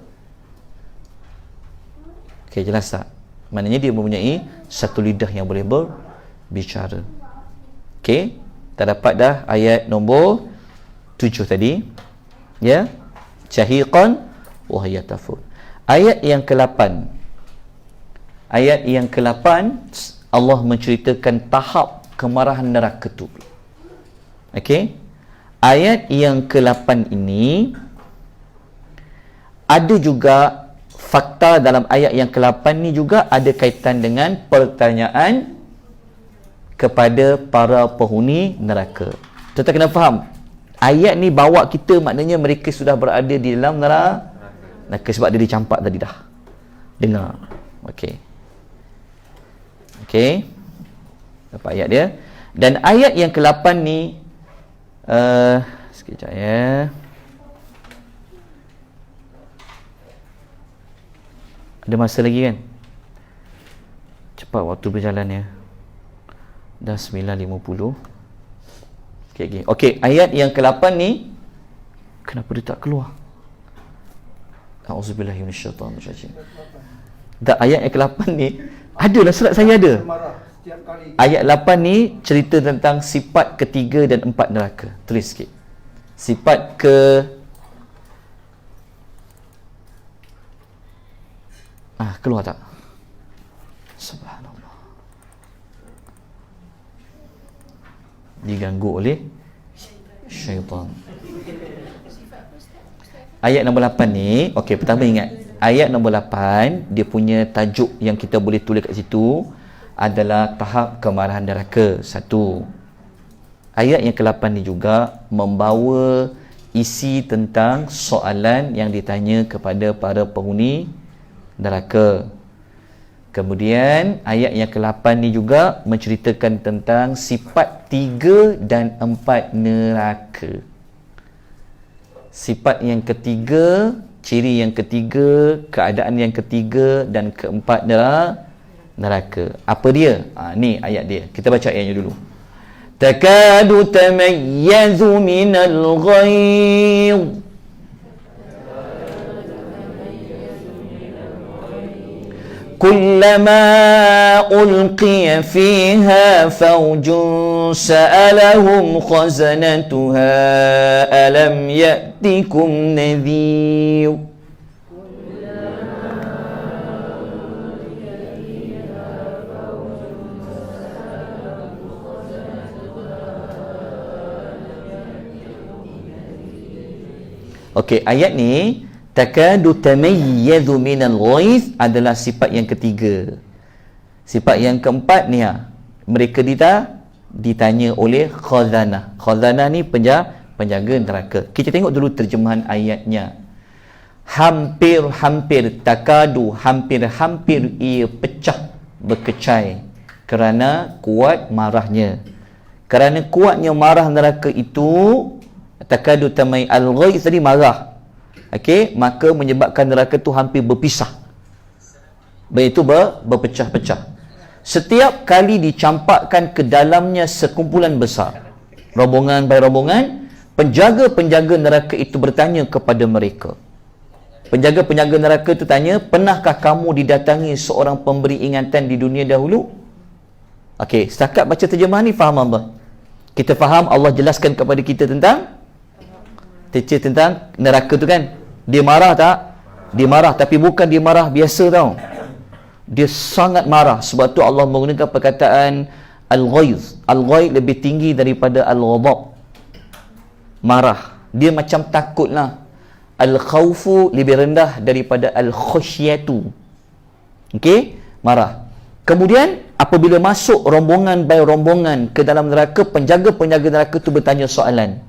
Speaker 1: Okey, jelas tak? Maknanya dia mempunyai satu lidah yang boleh berbicara. Okey, kita dapat dah ayat nombor 7 tadi. Ya. Syahiqan wa hiya tafur. Ayat yang ke-8. Ayat yang ke-8 Allah menceritakan tahap kemarahan neraka tu. Okey. Ayat yang ke-8 ini ada juga fakta dalam ayat yang ke-8 ni juga ada kaitan dengan pertanyaan kepada para penghuni neraka. Kita kena faham, ayat ni bawa kita, maknanya mereka sudah berada di dalam neraka sebab dia dicampak tadi dah. Dengar. Okey. Okey. Dapat ayat dia. Dan ayat yang ke-8 ni sekejap ya. Ada masa lagi kan? Cepat waktu berjalan ya. Dah 9.50. Okey, ayat yang ke-8 ni kenapa dia tak keluar? Auzubillahi minasyaitanir rajim. Dah ayat yang ke-8 ni adalah surat saya ada. Ayat 8 ni cerita tentang sifat ketiga dan 4 neraka. Tulis sikit. Sifat keluar tak? Subhanallah. Diganggu oleh syaitan. Ayat nombor 8 ni, okey, pertama ingat, ayat nombor 8 dia punya tajuk yang kita boleh tulis kat situ adalah tahap kemarahan neraka. Satu. Ayat yang ke-8 ni juga membawa isi tentang soalan yang ditanya kepada para penghuni neraka. Kemudian ayat yang ke-8 ni juga menceritakan tentang sifat 3 dan 4 neraka. Sifat yang ketiga, ciri yang ketiga, keadaan yang ketiga dan keempat neraka. Apa dia? Ni ayat dia. Kita baca ayatnya dulu. Takadu tamayyazu minal ghayz. كلما ألقي فيها فوج سألهم خزنتها ألم يأتكم نذير Okey, ayat ni takadu tamayyadhu minal ghaiz adalah sifat yang ketiga. Sifat yang keempat ni mereka ditanya oleh khazanah. Khazanah ni penjaga neraka. Kita tengok dulu terjemahan ayatnya. Hampir-hampir takadu, hampir-hampir ia pecah berkecai kerana kuat marahnya. Kerana kuatnya marah neraka itu, takadu tamay al-ghaiz tadi marah. Okey, maka menyebabkan neraka tu hampir berpisah. Iaitu berpecah-pecah. Setiap kali dicampakkan ke dalamnya sekumpulan besar, rombongan by rombongan, penjaga-penjaga neraka itu bertanya kepada mereka. Penjaga-penjaga neraka itu tanya, pernahkah kamu didatangi seorang pemberi ingatan di dunia dahulu? Okey, setakat baca terjemahan ni faham Allah. Kita faham Allah jelaskan kepada kita tentang neraka tu kan. Dia marah tak? Dia marah, tapi bukan dia marah biasa tau. Dia sangat marah. Sebab tu Allah menggunakan perkataan al-ghaiz. Al-ghaiz lebih tinggi daripada al-ghadab. Marah. Dia macam takut lah. Al-khawfu lebih rendah daripada al-khusyatu. Okey? Marah. Kemudian apabila masuk rombongan by rombongan ke dalam neraka, penjaga-penjaga neraka tu bertanya soalan.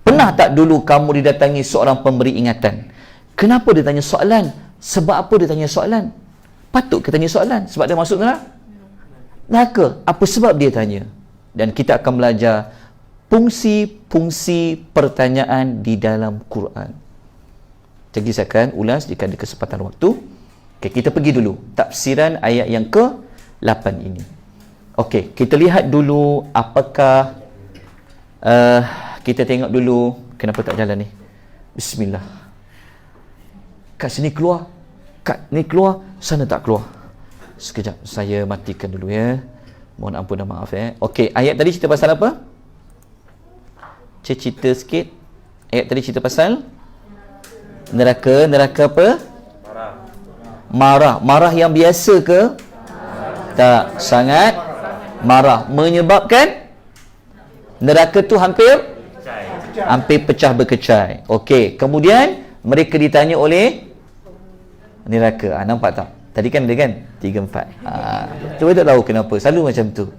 Speaker 1: Pernah tak dulu kamu didatangi seorang pemberi ingatan? Kenapa dia tanya soalan? Sebab apa dia tanya soalan? Patut kita tanya soalan. Sebab dia masuk neraka. Apa sebab dia tanya? Dan kita akan belajar fungsi-fungsi pertanyaan di dalam Quran. Jadi saya akan ulas jika ada kesempatan waktu. Okay, kita pergi dulu tafsiran ayat yang ke-8 ini. Okey, kita lihat dulu apakah kita tengok dulu kenapa tak jalan ni. Bismillah. Kat sini keluar, kat ni keluar, sana tak keluar. Sekejap, saya matikan dulu ya. Mohon ampun dan maaf ya. Okey, ayat tadi cerita pasal apa? Cerita sikit. Ayat tadi cerita pasal neraka. Neraka apa? Marah. Marah yang biasa ke? Tak, sangat marah. Menyebabkan neraka tu hampir pecah berkecai. Okey, kemudian mereka ditanya oleh neraka. Nampak tak? Tadi kan ada kan 3 4. Cuba tak tahu kenapa selalu macam tu.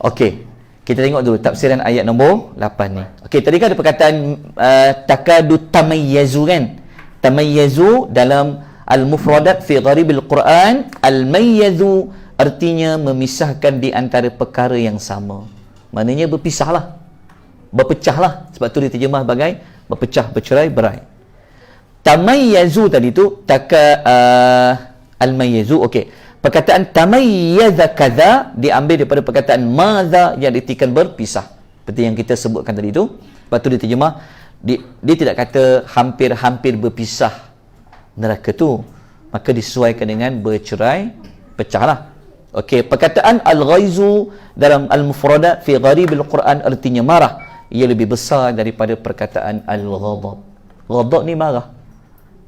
Speaker 1: Okey, kita tengok dulu tafsiran ayat nombor 8 ni. Okey, tadi kan ada perkataan takadu tamayyazu kan. Tamayyazu dalam al-mufradat fi gharibil Quran, al-mayyazu artinya memisahkan di antara perkara yang sama. Maknanya berpisahlah. Berpecahlah. Sebab tu diterjemah sebagai berpecah, bercerai, berai. Tamayyazu tadi tu al-mayyazu. Okey. Perkataan tamayyaza kadza diambil daripada perkataan madza yang diartikan berpisah. Seperti yang kita sebutkan tadi tu. Lepas tu diterjemah dia tidak kata hampir-hampir berpisah neraka tu. Maka disesuaikan dengan bercerai, pecahlah. Okey, perkataan al-ghaizu dalam al-mufradat fi gharibil Quran artinya marah. Ia lebih besar daripada perkataan al-ghadab. Ghadab ni marah.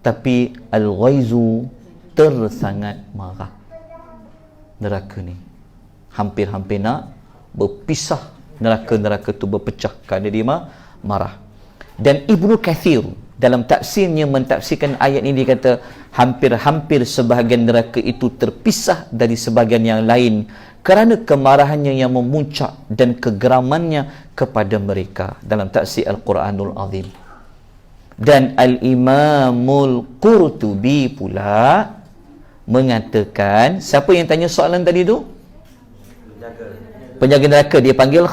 Speaker 1: Tapi al-ghaizu tersangat marah. Neraka ni hampir-hampir nak berpisah. Neraka-neraka tu berpecah kerana dia marah. Dan Ibnu Kathir dalam tafsirnya mentafsirkan ayat ini, dia kata hampir-hampir sebahagian neraka itu terpisah dari sebahagian yang lain kerana kemarahannya yang memuncak dan kegeramannya kepada mereka. Dalam tafsir Al-Quranul Azim. Dan Al-Imamul Qurtubi pula mengatakan, siapa yang tanya soalan tadi tu? Penjaga neraka. Dia panggil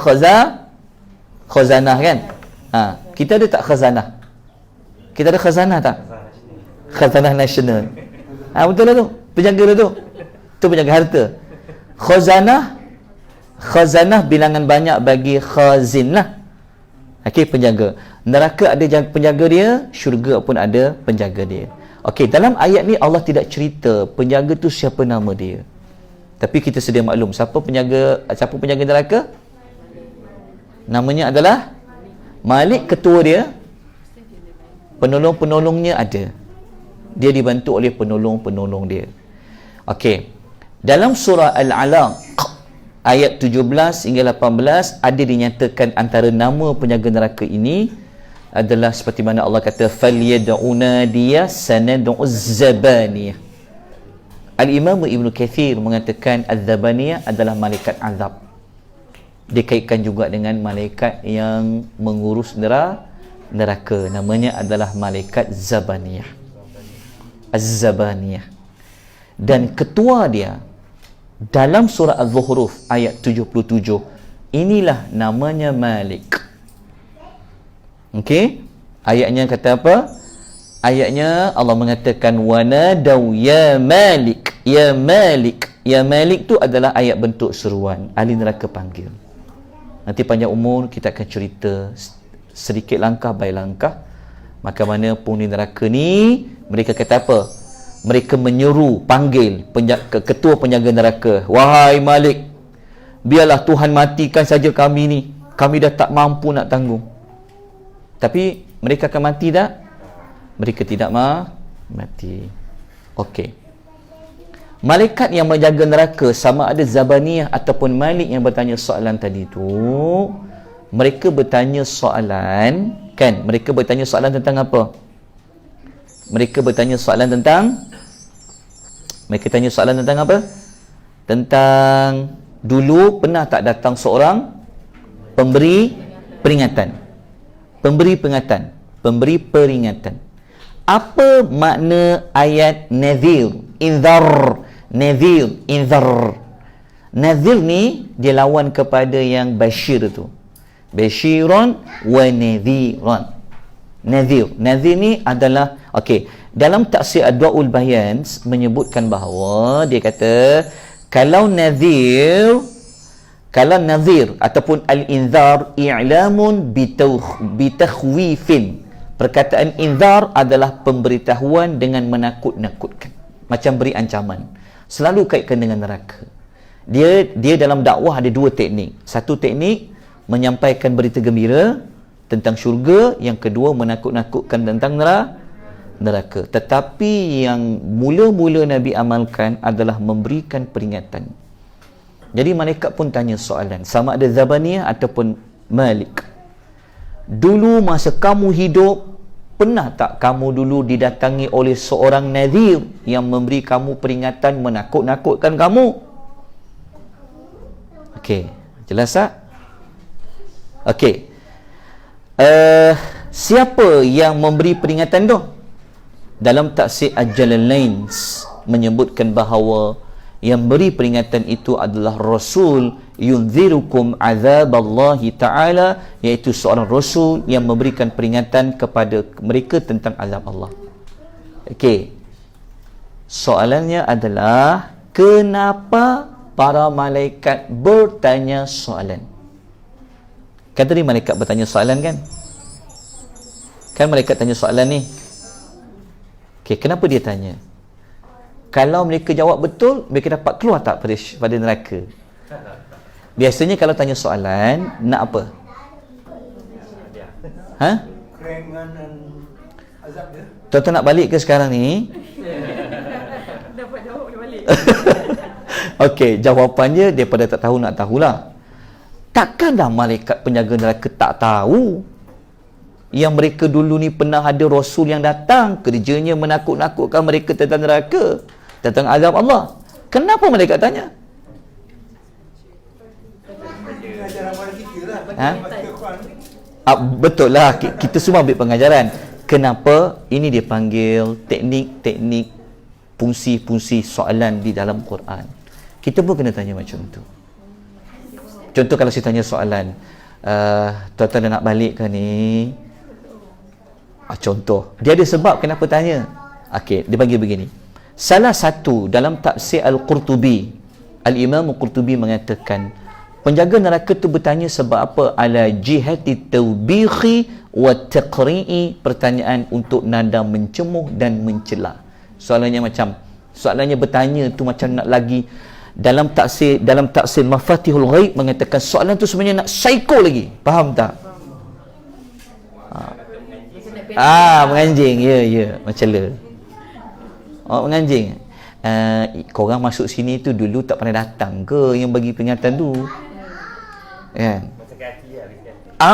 Speaker 1: khazanah kan. Kita ada tak khazanah? Kita ada khazanah tak? Khazanah nasional. Betul lah tu. Penjaga lah tu. Tu penjaga harta. Khazanah bilangan banyak bagi khazin lah. Okey, penjaga. Neraka ada penjaga dia, syurga pun ada penjaga dia. Okey, dalam ayat ni Allah tidak cerita penjaga tu siapa nama dia. Tapi kita sedia maklum siapa penjaga neraka? Namanya adalah Malik, ketua dia. Penolong-penolongnya ada. Dia dibantu oleh penolong-penolong dia. Okey. Dalam surah Al-Alaq ayat 17 hingga 18 ada dinyatakan antara nama penjaga neraka ini adalah seperti mana Allah kata falyad'una diya sanad'uz zabaniyah. Al-Imam Ibn Kathir mengatakan az-zabaniyah adalah malaikat azab. Dikaitkan juga dengan malaikat yang mengurus neraka. Namanya adalah malaikat Zabaniyah. Az-Zabaniyah. Dan ketua dia dalam surah Az-Zukhruf ayat 77, inilah namanya Malik. Okey? Ayatnya kata apa? Ayatnya Allah mengatakan wanadau ya Malik, ya Malik. Ya Malik tu adalah ayat bentuk seruan. Ahli neraka panggil. Nanti panjang umur kita akan cerita sedikit langkah by langkah. Maka mana penghuni neraka ni, mereka kata apa? Mereka menyeru, panggil ketua penjaga neraka. Wahai Malik, biarlah Tuhan matikan saja kami ni. Kami dah tak mampu nak tanggung. Tapi mereka akan mati tak? Mereka tidak mati. Okey. Malaikat yang menjaga neraka sama ada Zabaniyah ataupun Malik yang bertanya soalan tadi tu, mereka bertanya soalan, kan? Mereka bertanya soalan tentang apa? Mereka tanya soalan tentang apa? Tentang dulu pernah tak datang seorang pemberi peringatan. Pemberi peringatan. Apa makna ayat nadhir, inzar? Inzar. Nadhir ni dia lawan kepada yang bashir tu. Bashiran wa nadhiran. Nadhir ni adalah okey, dalam tafsir Adwaul Bayan menyebutkan bahawa dia kata kalau nadhir ataupun al-inzar i'lamun bitakhwifin. Perkataan inzar adalah pemberitahuan dengan menakut-nakutkan, macam beri ancaman. Selalu kaitkan dengan neraka. Dia dalam dakwah ada dua teknik. Satu teknik menyampaikan berita gembira tentang syurga, yang kedua menakut-nakutkan tentang neraka. Tetapi yang mula-mula Nabi amalkan adalah memberikan peringatan. Jadi malaikat pun tanya soalan, sama ada Zabaniyah ataupun Malik. Dulu masa kamu hidup, pernah tak kamu dulu didatangi oleh seorang nadhir yang memberi kamu peringatan, menakut-nakutkan kamu? Okey, jelas tak? Okey. Siapa yang memberi peringatan tu? Dalam tafsir Al-Jalalain menyebutkan bahawa yang beri peringatan itu adalah Rasul yunzirukum azaballahi ta'ala, iaitu seorang Rasul yang memberikan peringatan kepada mereka tentang azab Allah. Okey. Soalannya adalah kenapa para malaikat bertanya soalan? Kan tadi malaikat bertanya soalan kan? Kan malaikat tanya soalan ni. Okey, kenapa dia tanya? Kalau mereka jawab betul, mereka dapat keluar tak pada neraka? Biasanya kalau tanya soalan, nak apa?
Speaker 2: Kerengan dan azab dia.
Speaker 1: Tuan-tuan nak balik ke sekarang ni?
Speaker 3: Dapat jawab dia balik.
Speaker 1: Okey, jawapannya daripada tak tahu nak tahulah. Takkanlah malaikat penjaga neraka tak tahu yang mereka dulu ni pernah ada Rasul yang datang, kerjanya menakut-nakutkan mereka tentang neraka, tentang azab Allah. Kenapa mereka tanya? Betul lah, kita semua ambil pengajaran. Kenapa? Ini dia panggil teknik-teknik fungsi-fungsi soalan di dalam Quran. Kita pun kena tanya macam tu. Contoh kalau saya tanya soalan, tuan-tuan nak balik ke ni? Contoh, dia ada sebab kenapa tanya. Okey, dia bagi begini. Salah satu dalam tafsir Al-Qurtubi, Al-Imam Al-Qurtubi mengatakan penjaga neraka tu bertanya sebab apa? Ala jihati tawbihi wa taqri'i, pertanyaan untuk nada mencemuh dan mencela. Soalannya bertanya tu macam nak lagi dalam tafsir Mafatihul Ghaib mengatakan soalan tu sebenarnya nak psycho lagi. Faham tak? Menganjing. Ya, mencela. Menganjing. Korang masuk sini tu dulu tak pernah datang ke yang bagi peringatan tu? Kan?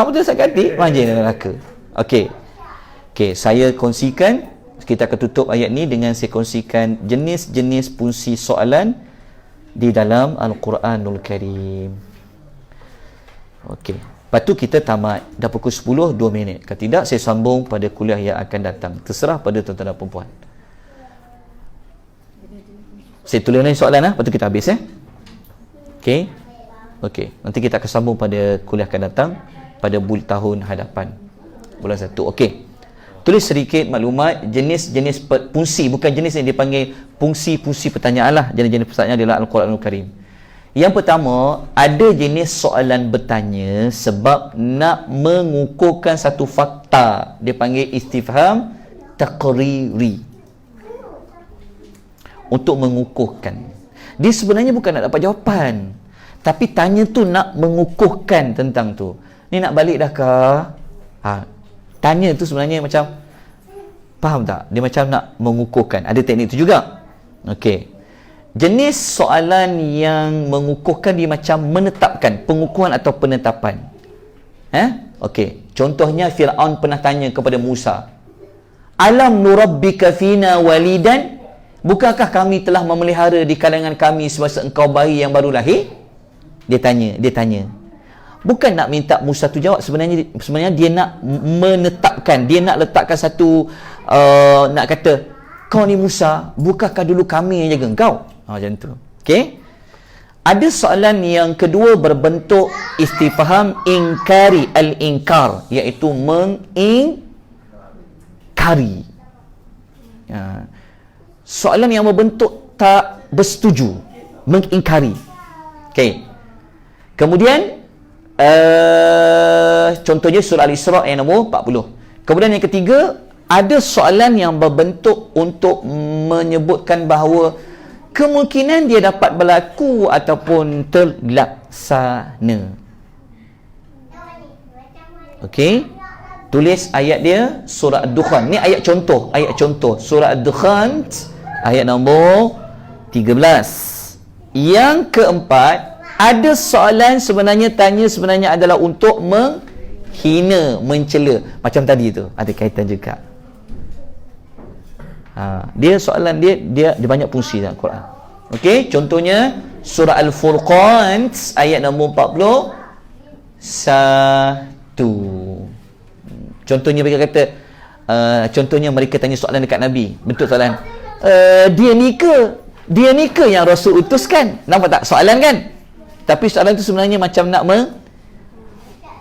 Speaker 1: Betul sakit hati. Menganjing dalam neraka. Okey, saya kongsikan, kita akan tutup ayat ni dengan saya kongsikan jenis-jenis fungsi soalan di dalam Al-Quranul Karim. Okey, lepas tu kita tamat. Dah pukul 10, 2 minit. Kalau tidak, saya sambung pada kuliah yang akan datang. Terserah pada tuan-tuan dan perempuan. Saya tulis lagi soalan lepas tu kita habis Okey. Nanti kita akan sambung pada kuliah akan datang pada tahun hadapan. Bulan 1. Okey. Tulis sedikit maklumat jenis-jenis fungsi, bukan jenis yang dipanggil fungsi-fungsi pertanyaan lah. Jenis-jenis pertanyaan adalah Al-Quranul Karim. Yang pertama, ada jenis soalan bertanya sebab nak mengukuhkan satu fakta. Dia panggil istifham taqriri. Untuk mengukuhkan. Dia sebenarnya bukan nak dapat jawapan, tapi tanya tu nak mengukuhkan tentang tu. Ni nak balik dah ke? Tanya tu sebenarnya macam, faham tak? Dia macam nak mengukuhkan. Ada teknik tu juga. Okey. Jenis soalan yang mengukuhkan dia macam menetapkan, pengukuhan atau penetapan. Okey. Contohnya Fir'aun pernah tanya kepada Musa, Alam nurabbika fina walidan? Bukankah kami telah memelihara di kalangan kami semasa engkau bayi yang baru lahir? Dia tanya. Bukan nak minta Musa tu jawab, sebenarnya dia nak menetapkan, dia nak letakkan satu nak kata, kau ni Musa, bukankah dulu kami yang jaga engkau? Macam tu. Okey. Ada soalan yang kedua berbentuk istifham ingkari, al-inkar, iaitu mengingkari. Soalan yang berbentuk tak bersetuju, mengingkari. Okey. Kemudian contohnya surah Al-Isra ayat nombor 40. Kemudian yang ketiga, ada soalan yang berbentuk untuk menyebutkan bahawa kemungkinan dia dapat berlaku ataupun terlaksana. Okey. Tulis ayat dia, surah Ad-Dukhan. Ni ayat contoh surah Ad-Dukhan ayat nombor 13. Yang keempat, ada soalan sebenarnya adalah untuk menghina, mencela. Macam tadi tu, ada kaitan juga. Dia soalan dia banyak fungsi dalam Quran. Okey, contohnya surah Al-Furqan ayat nombor 41. Contohnya mereka kata, contohnya mereka tanya soalan dekat Nabi. Bentuk soalan, dia ni ke yang Rasul utuskan? Nampak tak soalan kan? Tapi soalan tu sebenarnya macam nak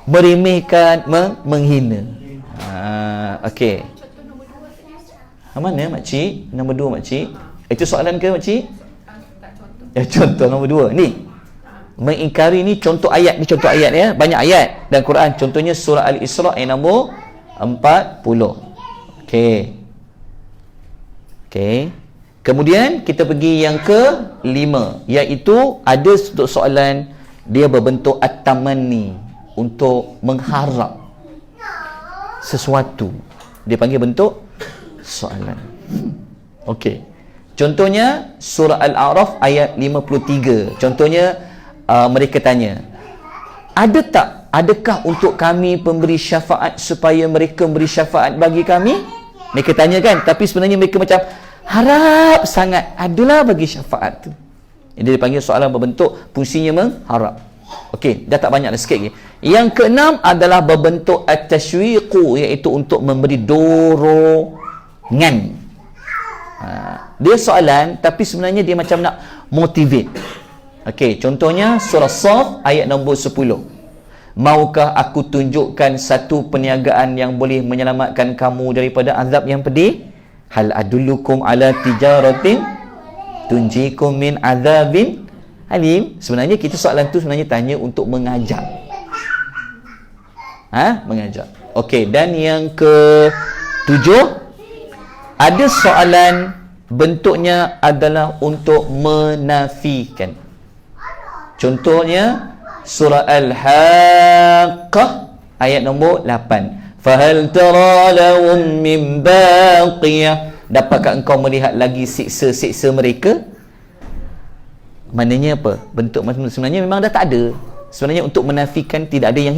Speaker 1: meremehkan, menghina. Okey. Mana makcik? Nombor 2 makcik. Itu soalan ke makcik? Contoh nombor 2. Ni. Mengingkari ni contoh ayat. Ni contoh ayat ya. Banyak ayat dalam Quran. Contohnya surah Al-Isra ayat nombor 40. Okey. Kemudian kita pergi yang ke-5, iaitu ada soalan dia berbentuk at-tamanni, untuk mengharap sesuatu. Dia panggil bentuk soalan. Okey. Contohnya surah Al-A'raf ayat 53. Contohnya mereka tanya, adakah untuk kami pemberi syafaat supaya mereka beri syafaat bagi kami? Mereka tanya kan, tapi sebenarnya mereka macam harap sangat adalah bagi syafaat tu. Jadi dia panggil soalan berbentuk fungsinya mengharap. Okey, dah tak banyak dah, sikit lagi. Yang keenam adalah berbentuk at-tashwiqu, iaitu untuk memberi dorongan. Dia soalan tapi sebenarnya dia macam nak motivate. Okey, contohnya surah Shaf ayat nombor 10. Maukah aku tunjukkan satu perniagaan yang boleh menyelamatkan kamu daripada azab yang pedih? Hal adullukum ala tijaratin tunjikum min azabin alim. Sebenarnya kita soalan tu sebenarnya tanya untuk mengajak. Mengajak. Okey, dan yang ke-7, ada soalan bentuknya adalah untuk menafikan. Contohnya surah Al-Haqqah ayat nombor 8. Fahal tara lahum min baqiyah. Dapatkah engkau melihat lagi siksa-siksa mereka? Maknanya apa? Bentuk sebenarnya memang dah tak ada. Sebenarnya untuk menafikan tidak ada yang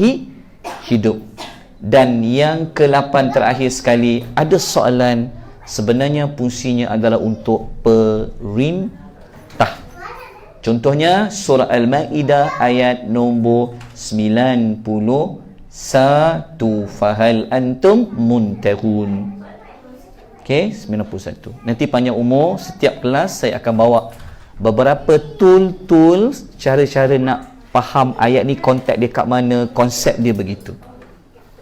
Speaker 1: hidup. Dan yang ke-8 terakhir sekali, ada soalan sebenarnya fungsinya adalah untuk perintah. Contohnya surah Al-Ma'idah ayat nombor 91. Fahal antum muntahun. Okey, 91. Nanti panjang umur, setiap kelas saya akan bawa beberapa tool cara-cara nak faham ayat ni, konteks dia kat mana, konsep dia begitu.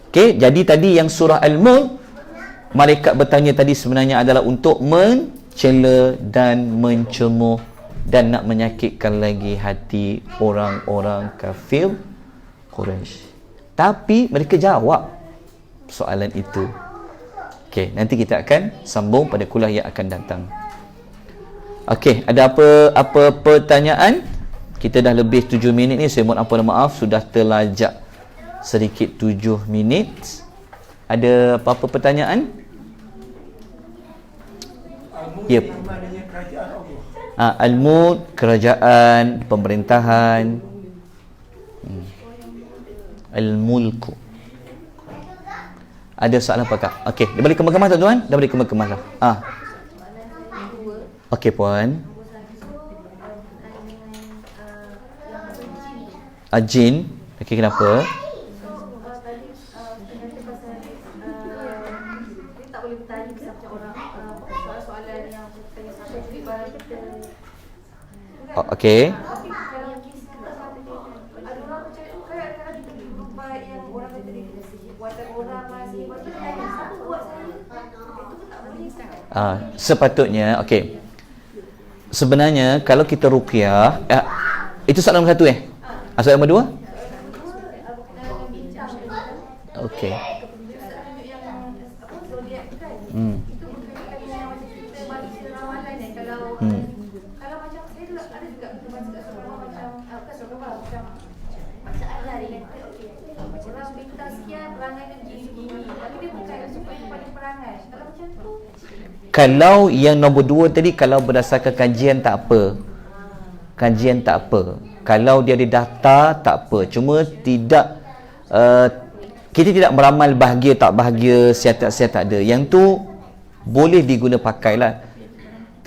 Speaker 1: Okey, jadi tadi yang surah Al-Mulk, malaikat bertanya tadi sebenarnya adalah untuk mencela dan mencemuh dan nak menyakitkan lagi hati orang-orang kafir Quraisy. Tapi mereka jawab soalan itu. Okey, nanti kita akan sambung pada kuliah yang akan datang. Okey, ada apa pertanyaan? Kita dah lebih 7 minit ni, saya mohon ampun dan maaf sudah terlajak sedikit 7 minit. Ada apa-apa pertanyaan? Yep. Al-Mulk, kerajaan, pemerintahan. Al-Mulku. Ada soalan apa Kak? Okey, dia balik ke mahkamah tuan-tuan? Dah balik ke mahkamah. Okey puan. Jin. Okey, kenapa? Okey. Sepatutnya, okey. Sebenarnya kalau kita ruqyah, itu soalan nombor 1 soalan nombor 2? Okey. Kalau yang nombor 2 tadi, kalau berdasarkan kajian tak apa. Kajian tak apa. Kalau dia ada data tak apa. Cuma tidak kita tidak meramal bahagia tak bahagia, sihat tak ada. Yang tu boleh diguna pakailah.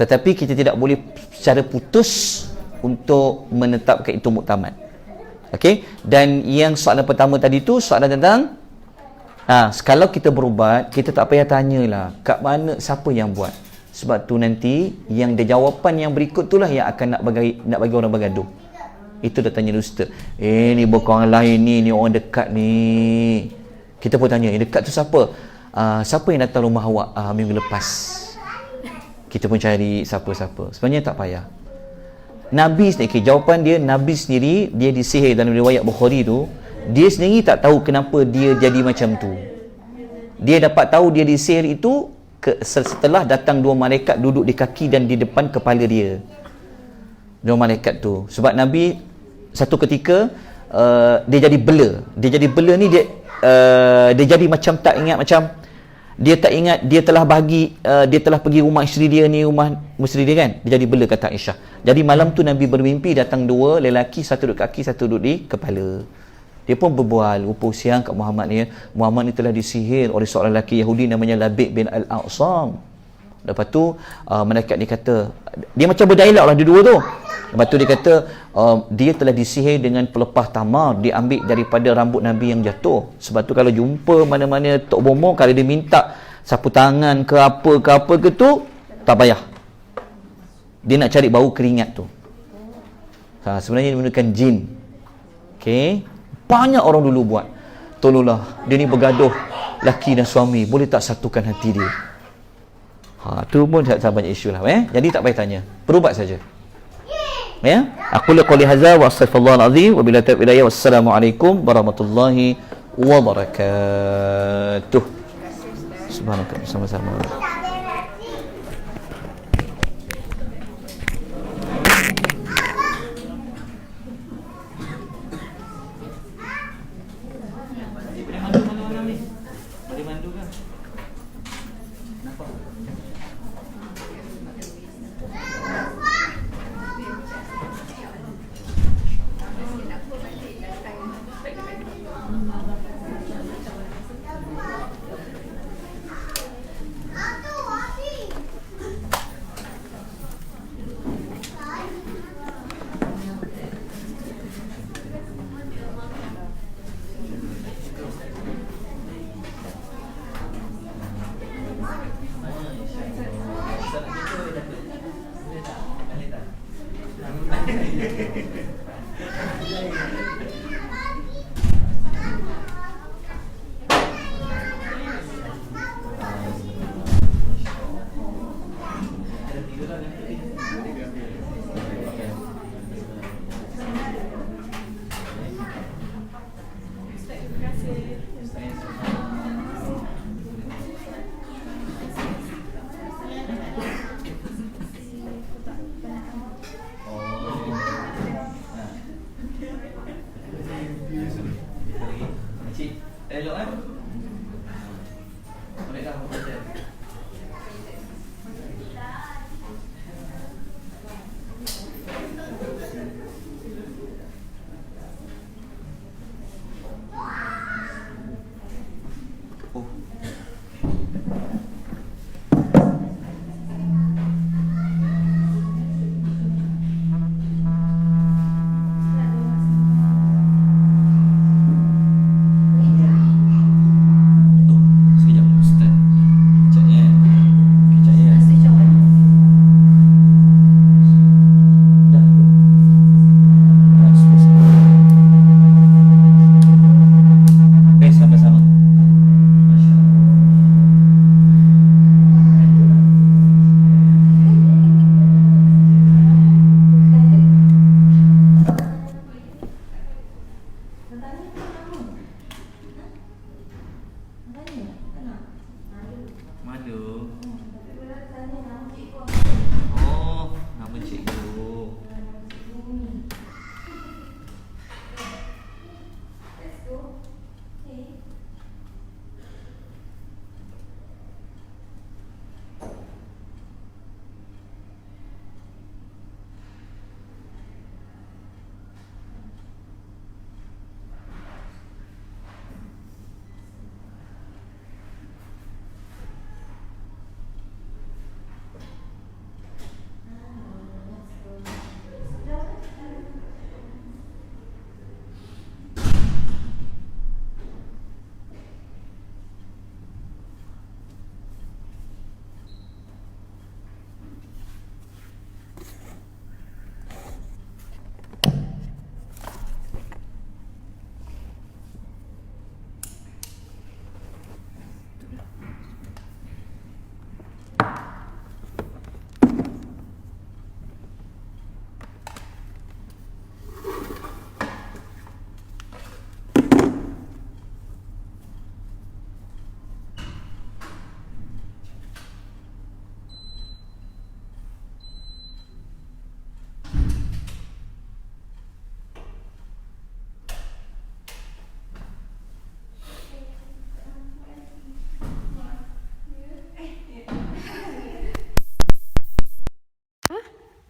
Speaker 1: Tetapi kita tidak boleh secara putus untuk menetapkan itu muktamad. Okey? Dan yang soalan pertama tadi tu soalan tentang kalau kita berubat, kita tak payah tanyalah kat mana, siapa yang buat. Sebab tu nanti yang dia jawapan yang berikut itulah yang akan nak bagi orang bergaduh. Itu dah tanya ustaz. Ni bukan orang lain ni orang dekat ni. Kita pun tanya, yang dekat tu siapa? Siapa yang datang rumah awak minggu lepas? Kita pun cari siapa-siapa. Sebenarnya tak payah. Nabi sendiri, jawapan dia, Nabi sendiri dia disihir dalam riwayat Bukhari tu. Dia sendiri tak tahu kenapa dia jadi macam tu. Dia dapat tahu dia disihir itu setelah datang 2 malaikat duduk di kaki dan di depan kepala dia. 2 malaikat tu. Sebab Nabi satu ketika dia jadi bela. Dia jadi bela ni dia jadi macam tak ingat, macam dia tak ingat dia telah pergi rumah isteri dia ni, rumah isteri dia kan. Dia jadi bela, kata Aisyah. Jadi malam tu Nabi bermimpi datang 2 lelaki, satu duduk kaki, satu duduk di kepala. Dia pun berbual, rupa siang kat Muhammad ni. Muhammad ni telah disihir oleh seorang lelaki Yahudi namanya Labid bin Al-A'sam. Lepas tu malaikat ni kata, dia macam berdialog lah dua tu. Lepas tu dia kata dia telah disihir dengan pelepah tamar, diambil daripada rambut Nabi yang jatuh. Sebab tu kalau jumpa mana-mana Tok Bomo, kalau dia minta sapu tangan ke apa ke tu, tak payah. Dia nak cari bau keringat tu. Sebenarnya dia menggunakan jin. Okey. banyak orang dulu buat. Tolonglah, dia ni bergaduh laki dan suami, boleh tak satukan hati dia? Tu pun tak banyak isu lah. Jadi tak payah tanya, berubat saja. Aku qouli hadza wa astaghfirullahal azim wa billahi taufiq. Wassalamualaikum warahmatullahi wabarakatuh. Subhanallah, sama-sama.
Speaker 4: Elok kan? Ambil dah hotel. Madu. Oh, nama cikgu.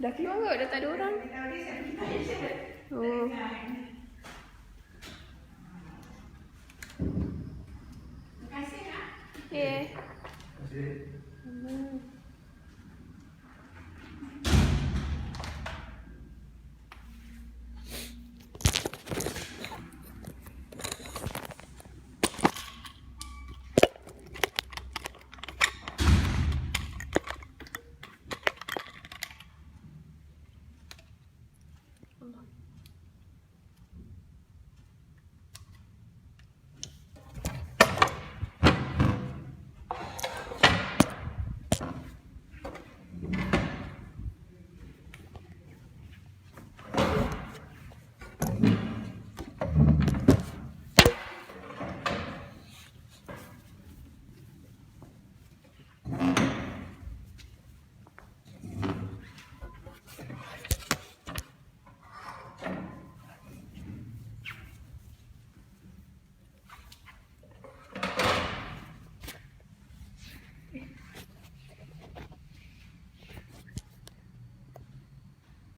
Speaker 3: Dah keluar kot? Dah tak ada orang? Oh. Okay.